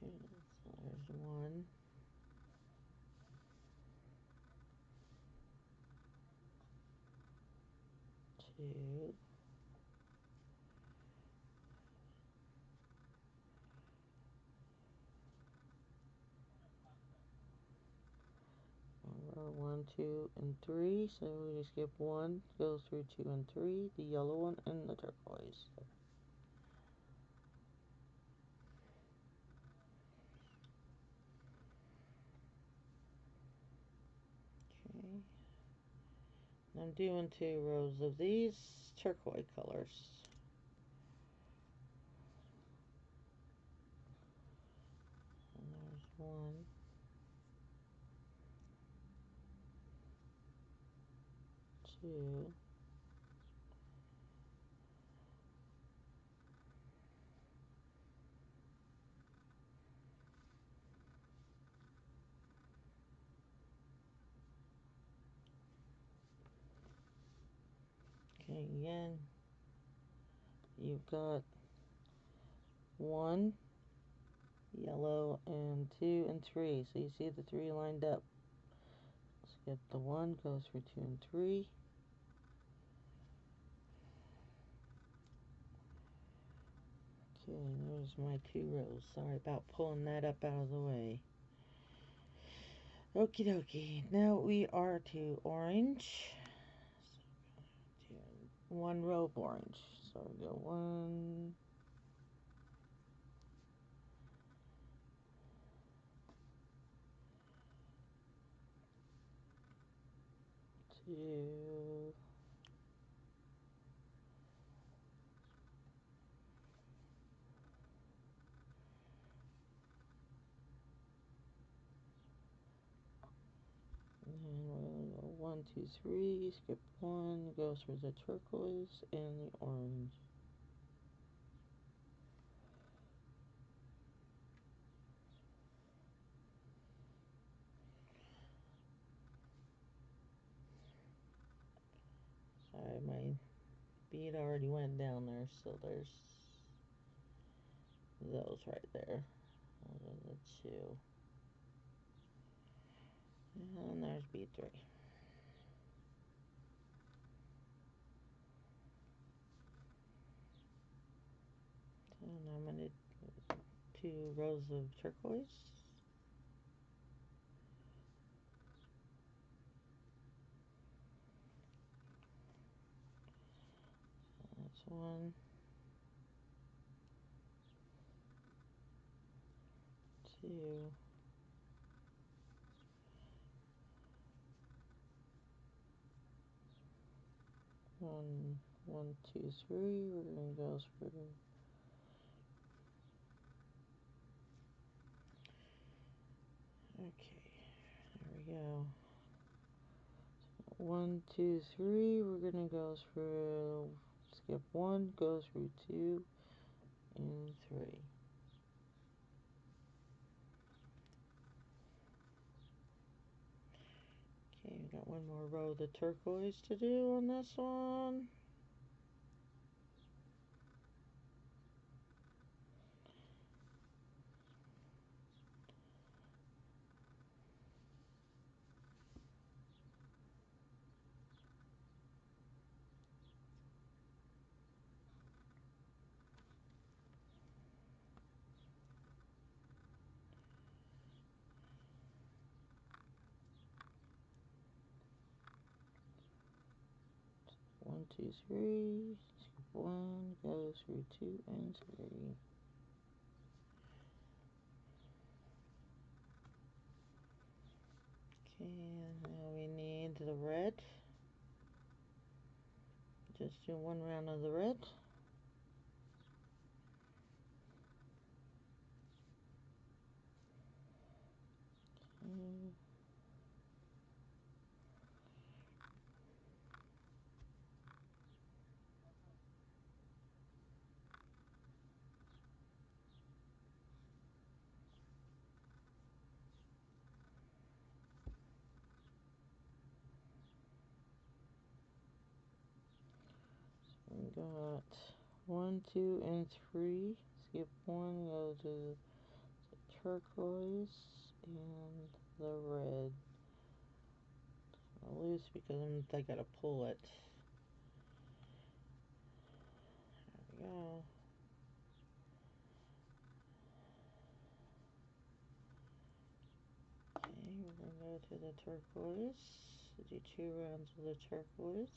Okay, so there's 1. 2. Row 1, 2, and 3. So we just skip 1, go through 2 and 3, the yellow one and the turquoise. Okay. I'm doing 2 rows of these turquoise colors. And there's 1, 2, okay, again, you've got 1, yellow, and 2 and 3. So you see the 3 lined up. Skip the 1, go through 2 and 3. Okay, there's my 2 rows. Sorry about pulling that up out of the way. Okie dokie. Now we are to orange. So 1 row of orange. So we go 1, 2, 1, 2, 3, skip 1, go through the turquoise and the orange. Sorry, my bead already went down there, so there's those right there. Those are the 2. And there's bead 3. So now I'm going to do 2 rows of turquoise. That's 1, 2, 1, 1, 2, 3. We're going to go through. Okay, there we go. 1, 2, 3. We're going to go through, skip 1, go through 2 and 3. Okay, we got one more row of the turquoise to do on this one. One, two, three. Skip 1, go through 2 and 3. Okay, now we need the red. Just do one round of the red. Okay. We got 1, 2, and 3. Skip 1, go to the turquoise and the red. Loose because I gotta pull it. There we go. Okay, we're gonna go to the turquoise. Do 2 rounds of the turquoise.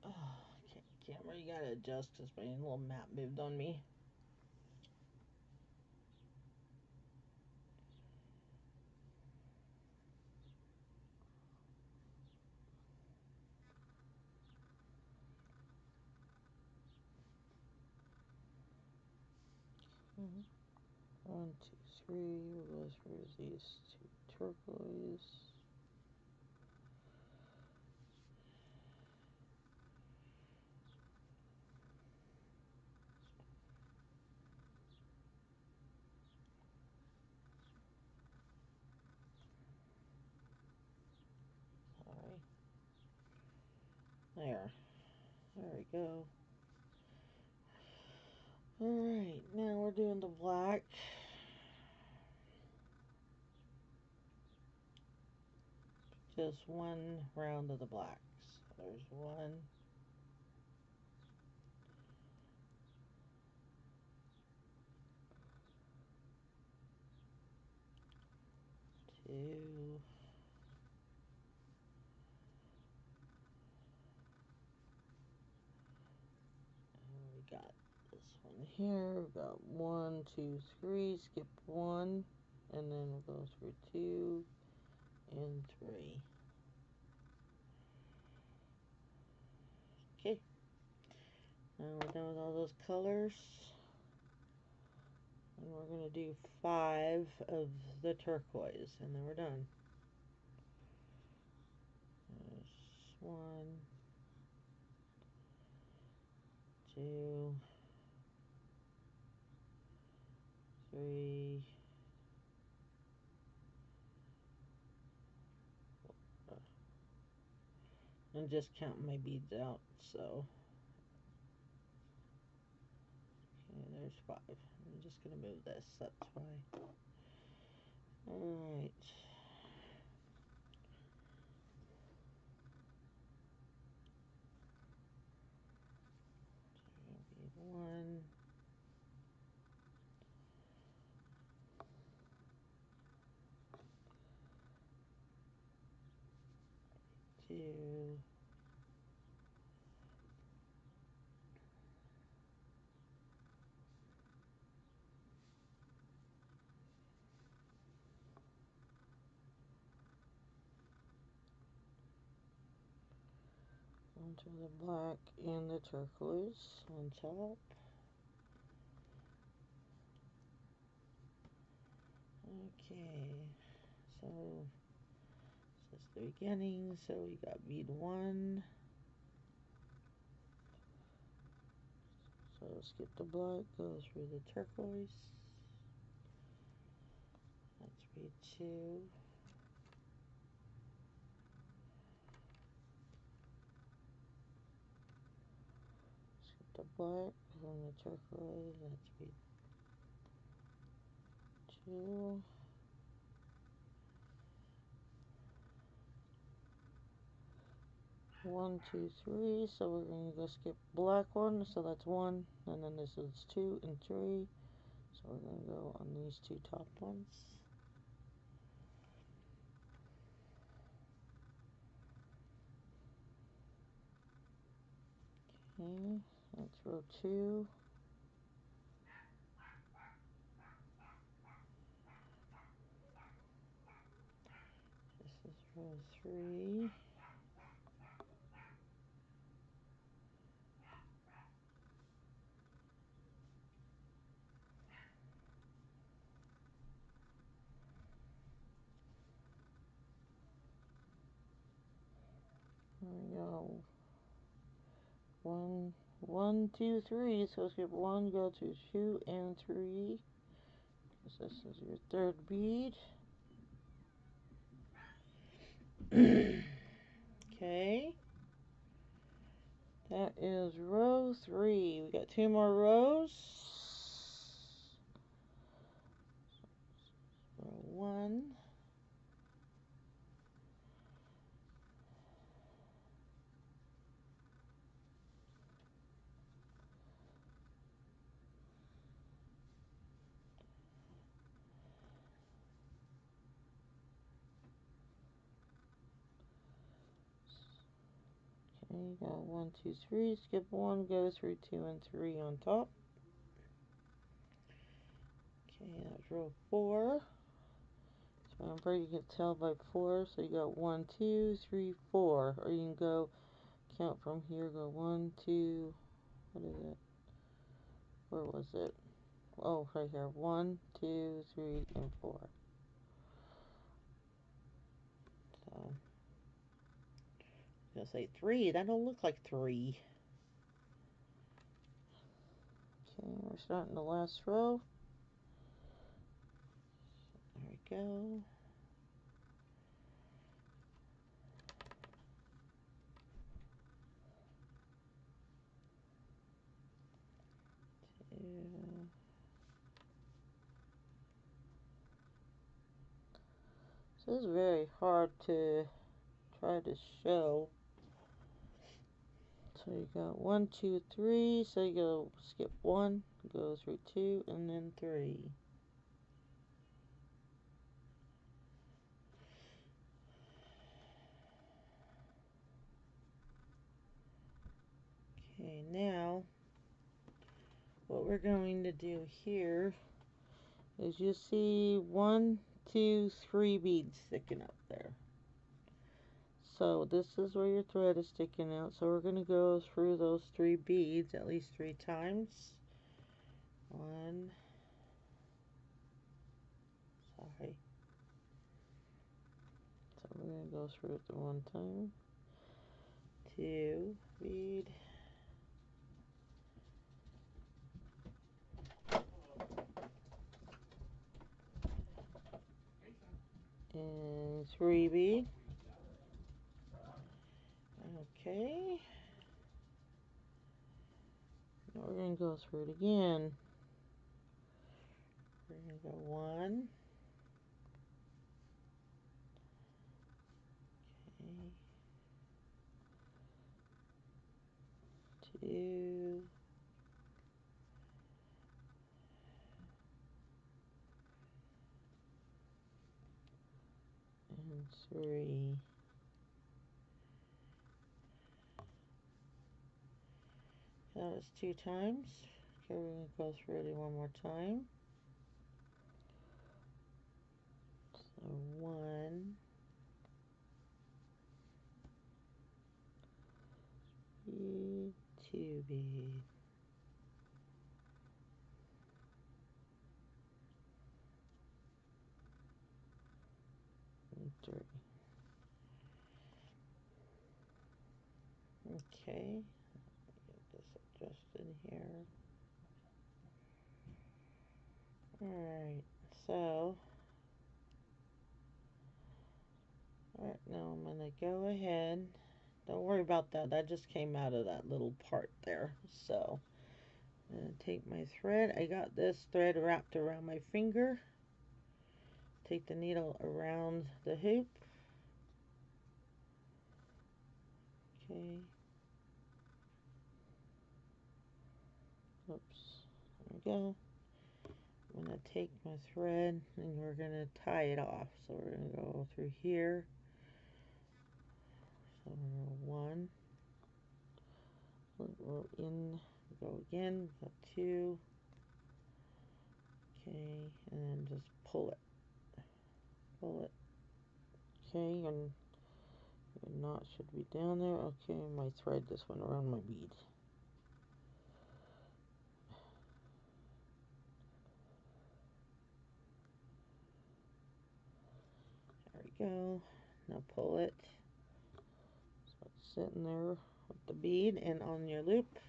Oh, okay, camera, you gotta adjust because my little map moved on me. One, two, three. We'll go through these 2 turquoise. Sorry. There. There we go. Alright, now we're doing the black. Just 1 round of the blacks. So there's 1. 2. And we got this one here. We got 1, 2, 3. Skip 1. And then we'll go through 2 and 3. Okay. Now we're done with all those colors. And we're going to do 5 of the turquoise. And then we're done. There's 1, 2, 3, 3, and just count my beads out. So, okay, there's 5. I'm just gonna move this, that's why. Alright. Bead 1. 2. 1 to the black and the turquoise on top. Okay, so this is the beginning. So we got bead 1. So skip the black, go through the turquoise. That's bead 2. Skip the black, go on the turquoise. That's bead 2. 1, 2, 3. So we're going to go skip black 1. So that's 1. And then this is 2 and 3. So we're going to go on these 2 top ones. Okay, that's row 2. This is row 3. There we go. 1, 1, 2, 3. So skip 1, go to 2 and 3. This is your third bead. Okay. That is row 3. We got 2 more rows. Row 1. Okay, you got 1, 2, 3. Skip 1, go through 2 and 3 on top. Okay, that's row 4. So remember, you can tell by 4. So you got 1, 2, 3, 4. Or you can go count from here. Go 1, 2. What is it? Where was it? Oh, right here. 1, 2, 3, and 4. So I'm gonna say 3. That don't look like 3. Okay, we're starting the last row. There we go. So this is very hard to try to show. So you got 1, 2, 3. So you go skip 1, go through 2, and then 3. Okay, now what we're going to do here is you see 1, 2, 3 beads sticking up there. So this is where your thread is sticking out. So we're going to go through those 3 beads at least 3 times. 1. Sorry. So we're going to go through it the 1 time. 2 bead. 3 3 bead. Okay. Now we're going to go through it again. We're going to go 1. Okay. 2. And 3. That was 2 times. Okay, we're going to go through it one more time. So 1, 2 bead, and 3. Okay, get this adjusted here. Alright, so alright, now I'm going to go ahead. Don't worry about that. That just came out of that little part there. So I'm going to take my thread. I got this thread wrapped around my finger. Take the needle around the hoop. Okay. Oops. There we go. I'm going to take my thread and we're going to tie it off. So we're going to go through here. So we're 1. We're in. Go again. Go 2. Okay. And then just pull it. Pull it. Okay. And your knot should be down there. Okay. My thread this one around my bead. There we go. Now pull it. So it's sitting there with the bead and on your loop.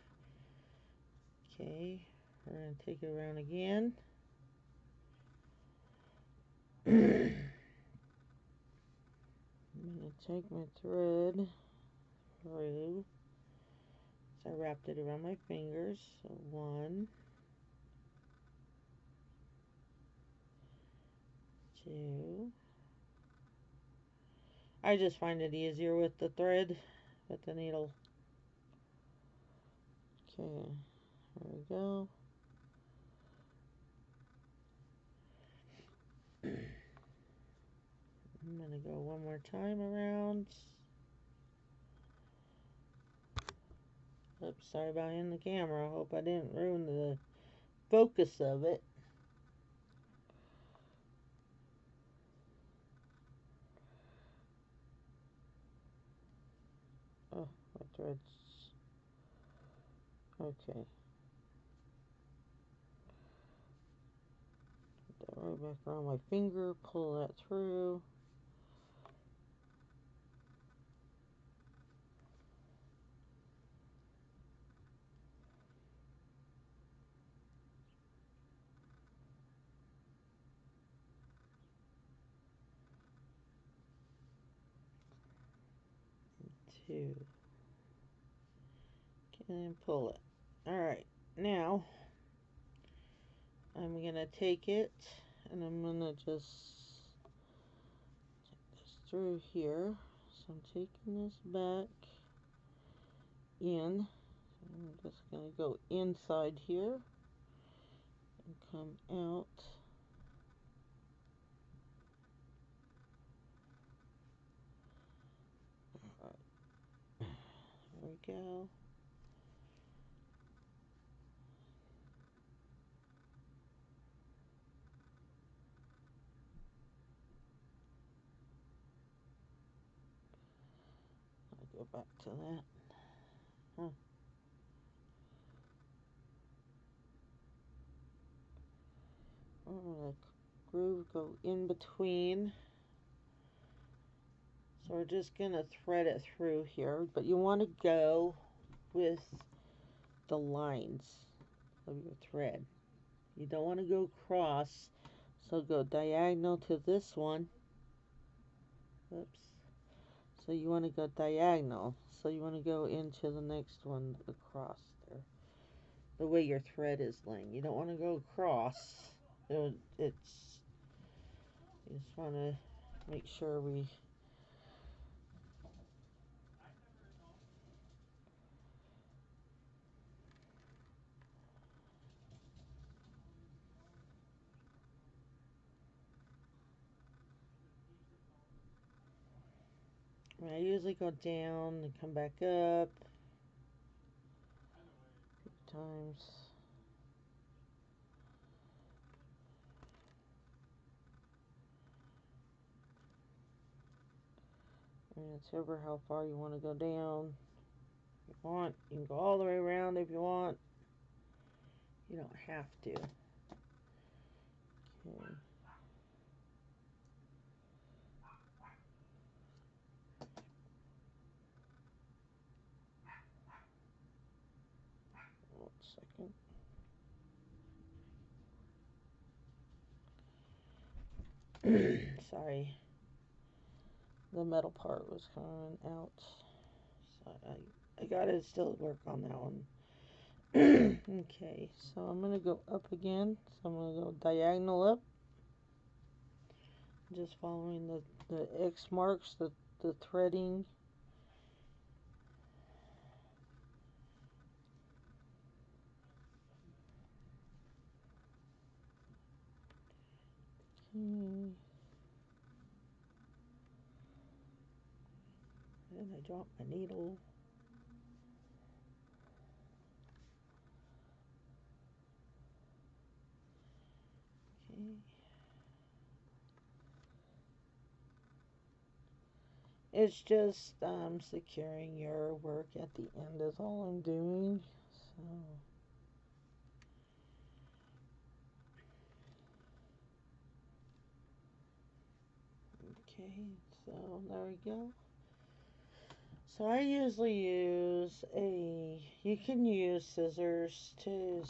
Okay, we're going to take it around again. I'm going to take my thread through. So I wrapped it around my fingers. So 1, 2. I just find it easier with the thread, with the needle. Okay, there we go. I'm going to go one more time around. Oops, sorry about in the camera. I hope I didn't ruin the focus of it. Oh, my thread's... Okay. Put that right back around my finger. Pull that through. Two. And pull it. Alright, now I'm going to take it and I'm going to just take this through here. So I'm taking this back in. I'm just going to go inside here and come out. Alright, there we go. I'll go back to that. Huh. Oh, the groove go in between. So we're just going to thread it through here, but you want to go with the lines of your thread. You don't want to go cross, so go diagonal to this one. Oops. So you want to go diagonal. So you want to go into the next one across there. The way your thread is laying. You don't want to go across. It's you just want to make sure we I usually go down and come back up a few times. And it's over how far you want to go down. If you want, you can go all the way around if you want. You don't have to. Okay. 1 second. Sorry. The metal part was coming out. So I gotta still work on that one. Okay, so I'm gonna go up again. So I'm gonna go diagonal up. Just following the X marks, the threading. Okay. And I dropped my needle. Okay. It's just securing your work at the end is all I'm doing. So okay, so there we go. So I usually use you can use scissors to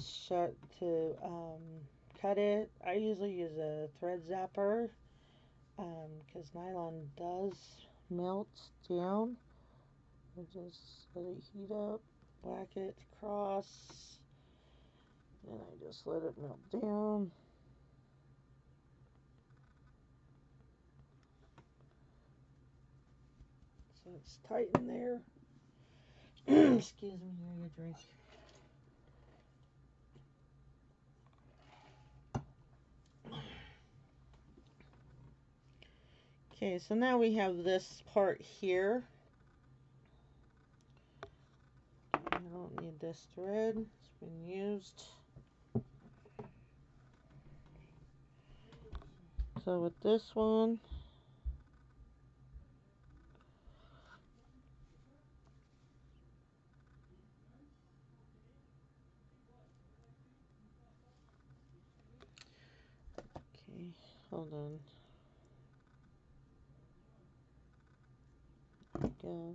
cut it. I usually use a thread zapper because nylon does melt down. I just let it heat up, whack it across, and I just let it melt down. So it's tight in there. Excuse me, here you drink. Okay, so now we have this part here. I don't need this thread, it's been used. So with this one, okay, hold on. There we go.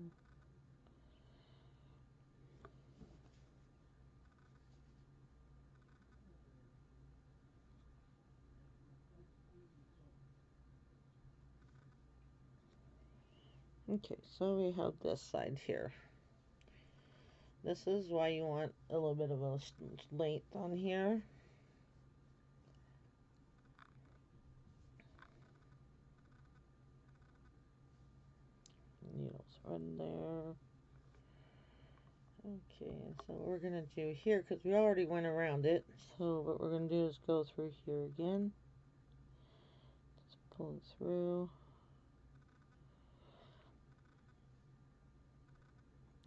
Okay, so we have this side here. This is why you want a little bit of a length on here. Needles right there. Okay, so what we're going to do here, because we already went around it, so what we're going to do is go through here again. Just pull it through.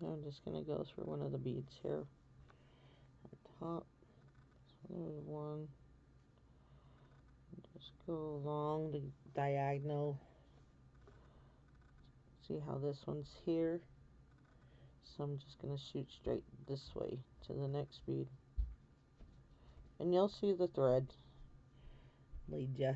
I'm just going to go through one of the beads here on top. So there's one. Just go along the diagonal. See how this one's here? So I'm just going to shoot straight this way to the next bead. And you'll see the thread lead ya.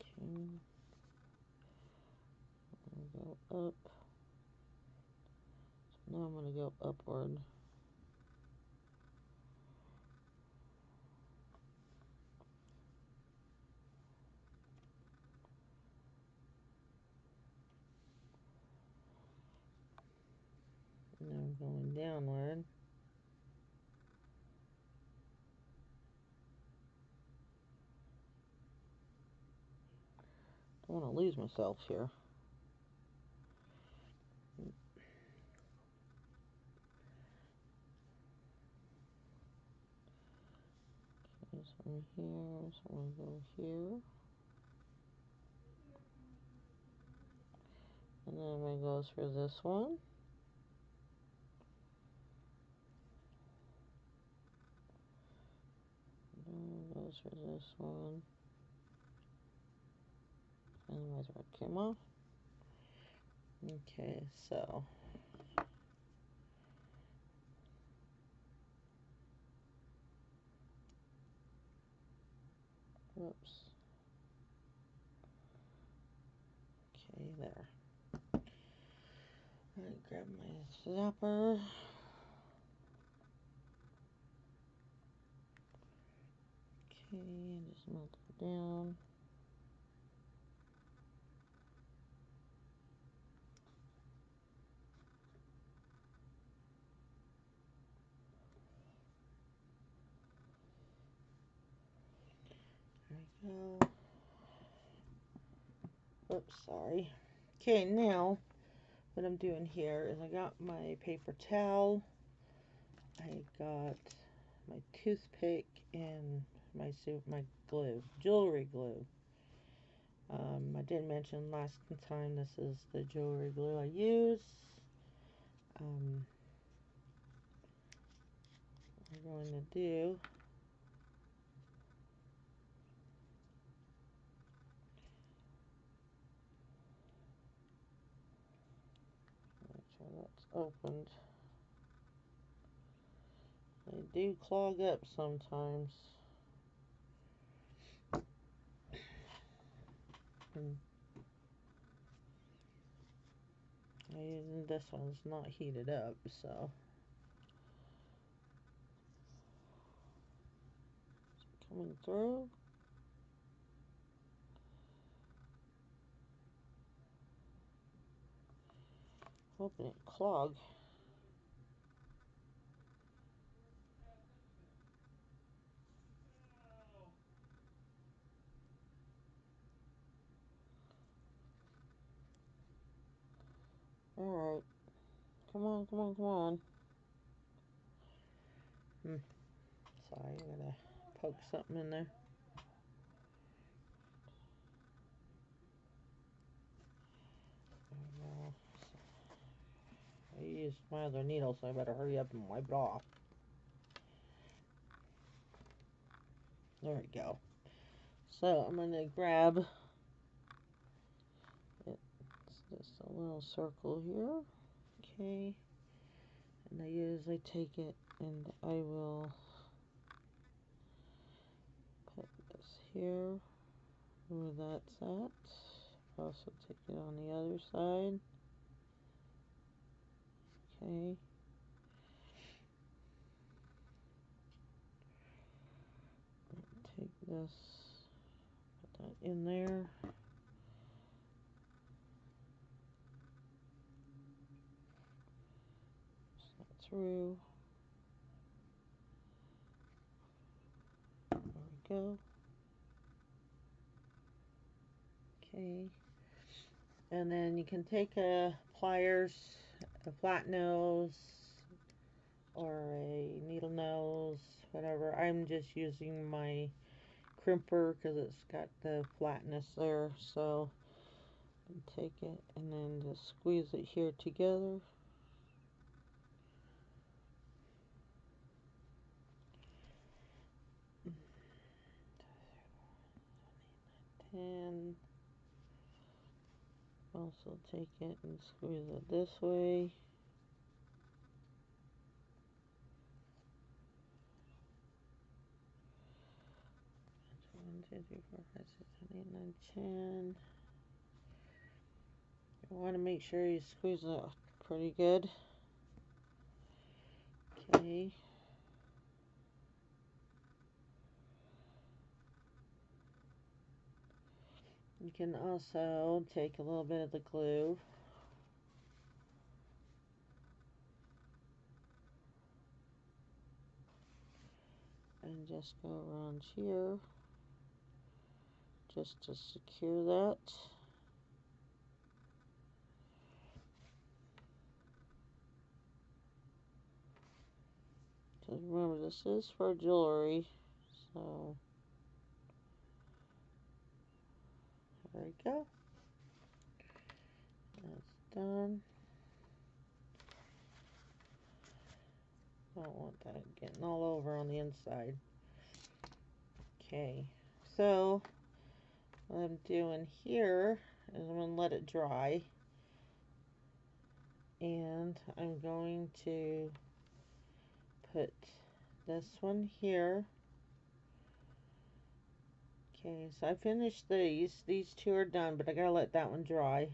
Okay. Go up. Now I'm going to go upward. Now I'm going downward. Don't want to lose myself here. This one here, so I'm going to go here. And then I'm going to go through this one. And go through this one. And my thread came off. Okay, so oops. Okay, there. Alright, grab my zapper. Okay, just melt it down. There we go. Oops, sorry. Okay, now what I'm doing here is I got my paper towel, I got my toothpick, and my glue, jewelry glue. I did mention last time this is the jewelry glue I use. What we're going to do make sure that's opened. They do clog up sometimes. And this one's not heated up, so it's coming through. Hoping it clog. Alright. Come on, come on, come on. Sorry, I gotta poke something in there. There we go. I used my other needle, so I better hurry up and wipe it off. There we go. So I'm gonna grab it. It's just a little circle here. Okay. And I usually take it and I will put this here where that's at. Also take it on the other side. Okay. Take this, put that in there. Push that through. There we go. Okay. And then you can take a pliers, a flat nose, or a needle nose, whatever. I'm just using my crimper because it's got the flatness there. So take it and then just squeeze it here together. And also take it and squeeze it this way. 1, 2, 3, 4, 5, 6, 7, 8, 9, 10. You want to make sure you squeeze it pretty good. Okay. You can also take a little bit of the glue and just go around here just to secure that. Because remember, this is for jewelry, so there we go. That's done. Don't want that getting all over on the inside. Okay, so what I'm doing here is I'm going to let it dry. And I'm going to put this one here. Okay, so I finished these. These two are done, but I gotta let that one dry.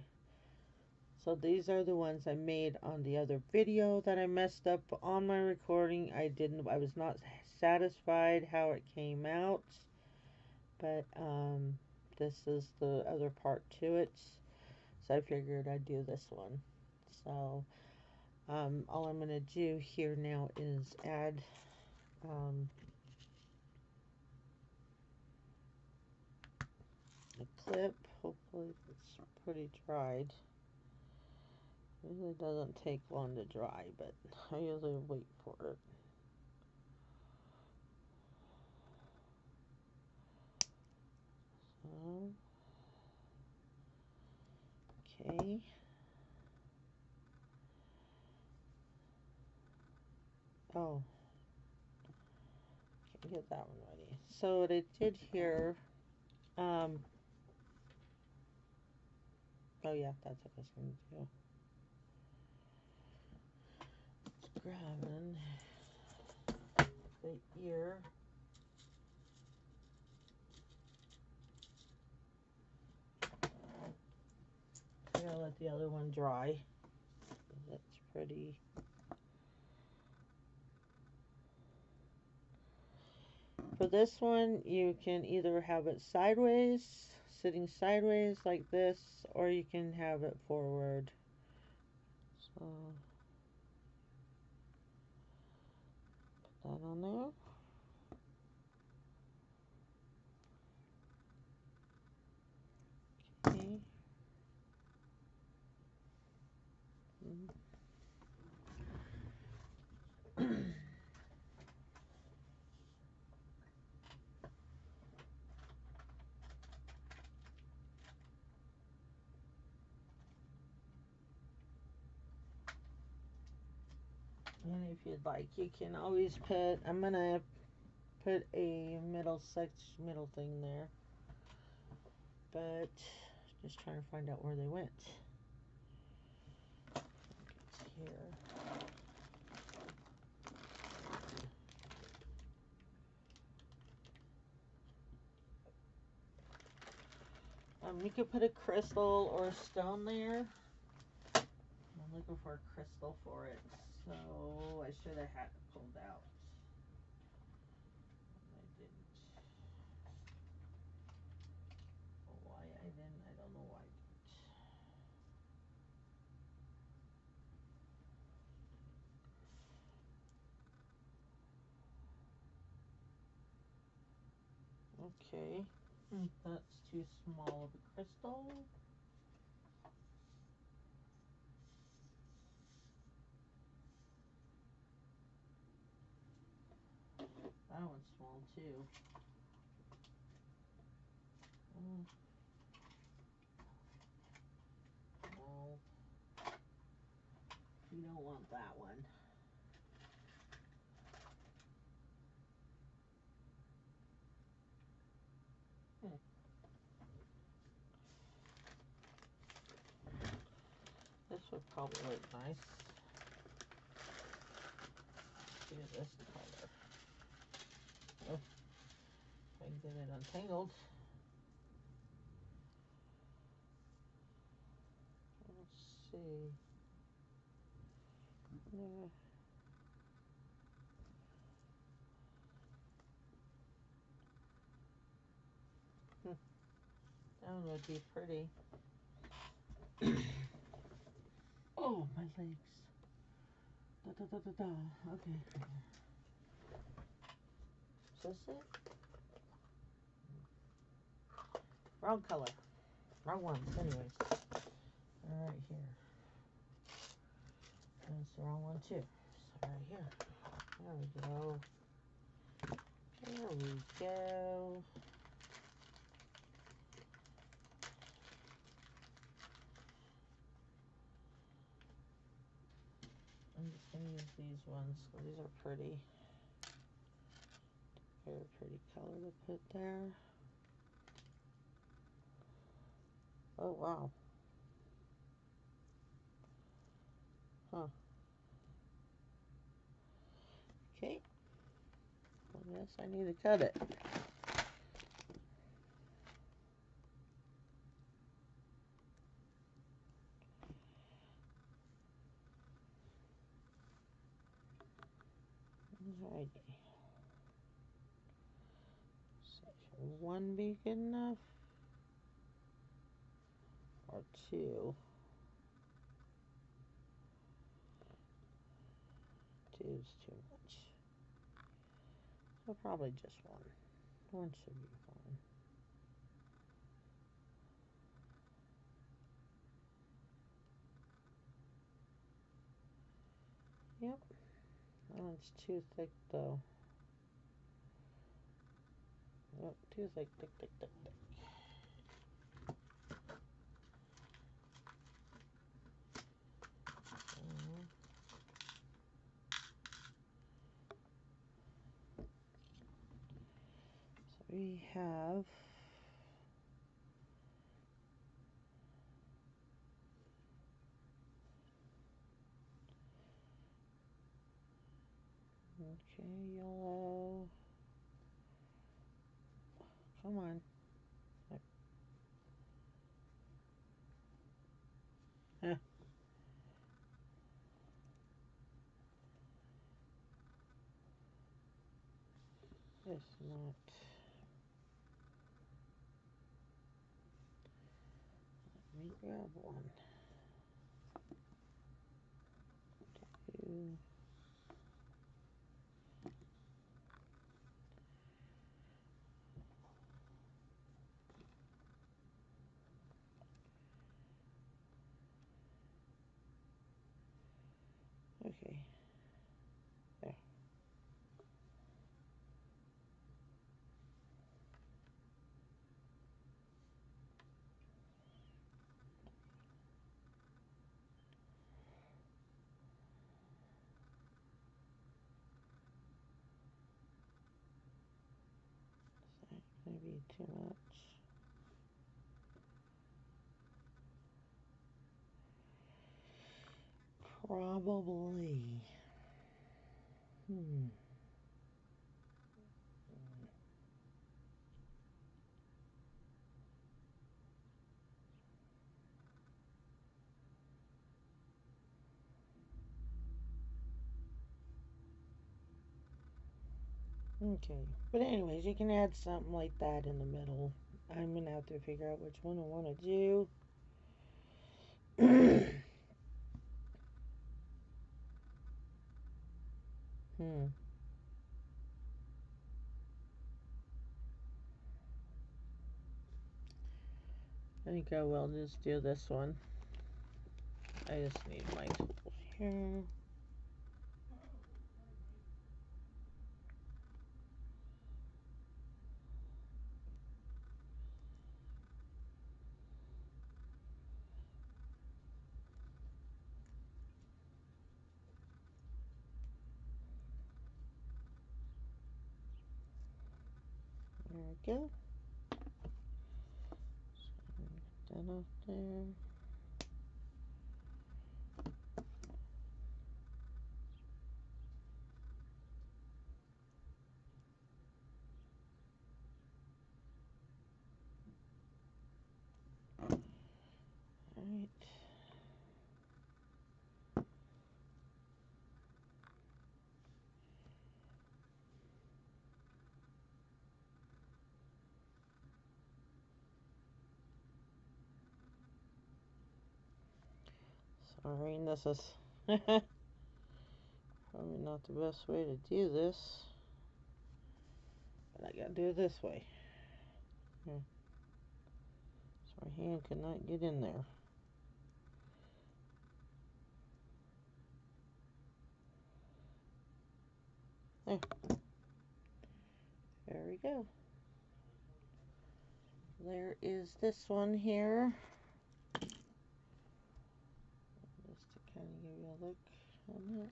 So these are the ones I made on the other video that I messed up on my recording. I was not satisfied how it came out. But this is the other part to it. So I figured I'd do this one. So all I'm gonna do here now is add a clip. Hopefully it's pretty dried. Usually doesn't take long to dry, but I usually wait for it. So, okay. Oh, can't get that one ready. So what I did here, oh yeah, that's what I was going to do. Just grabbing the ear. I gotta let the other one dry. That's pretty. For this one, you can either have it sideways, sitting sideways like this, or you can have it forward. So, put that on there. Okay. And if you'd like, you can always put, I'm gonna put a middle thing there. But just trying to find out where they went. It's here. You could put a crystal or a stone there. I'm looking for a crystal for it, so I should have had it pulled out. I didn't. Why I didn't, I don't know why I didn't. Okay, that's too small of a crystal. That one's small too. Well, you don't want that one. This would probably look nice. Do this color. Oh, if I can get it untangled. Let's see. Yeah. That one would be pretty. Oh, my legs. Da, da, da, da, da. Okay. Is this it? Wrong color. Wrong one. Anyways. Right here. That's the wrong one too. So right here. There we go. There we go. I'm just going to use these ones. These are pretty. Very pretty color to put there. Oh, wow. Huh. Okay. I guess I need to cut it. Alrighty. Should one be good enough? Or two? Two is too much. So probably just one. One should be fine. Yep. Oh, it's too thick though. Oh, too thick, thick, thick, thick, thick. So we have okay, yellow. Come on. Huh. It's not. Let me grab one. Two. Okay. There. Is that gonna be too much? Probably. Okay. But anyways, you can add something like that in the middle. I'm gonna have to figure out which one I want to do. I think I will just do this one. I just need my tools here. There we go. So get that off there. Alright. Alright, this is probably not the best way to do this, but I gotta do it this way. Here. So my hand cannot get in there. There. There we go. There is this one here. Just to kind of give you a look on that.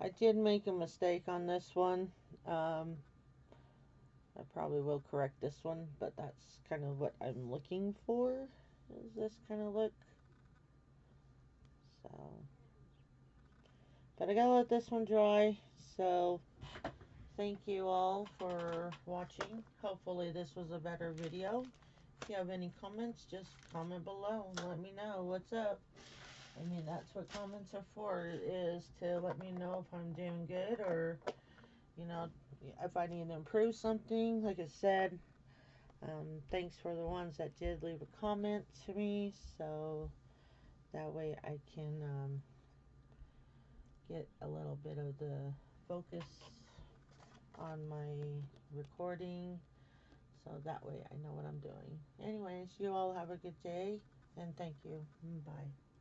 I did make a mistake on this one. I probably will correct this one, but that's kind of what I'm looking for, is this kind of look. So, but I gotta let this one dry. So, thank you all for watching. Hopefully this was a better video. If you have any comments, just comment below and let me know what's up. I mean, that's what comments are for, is to let me know if I'm doing good, or, you know, if I need to improve something. Like I said, thanks for the ones that did leave a comment to me, so that way I can get a little bit of the focus on my recording, so that way I know what I'm doing. Anyways, you all have a good day, and thank you. Bye.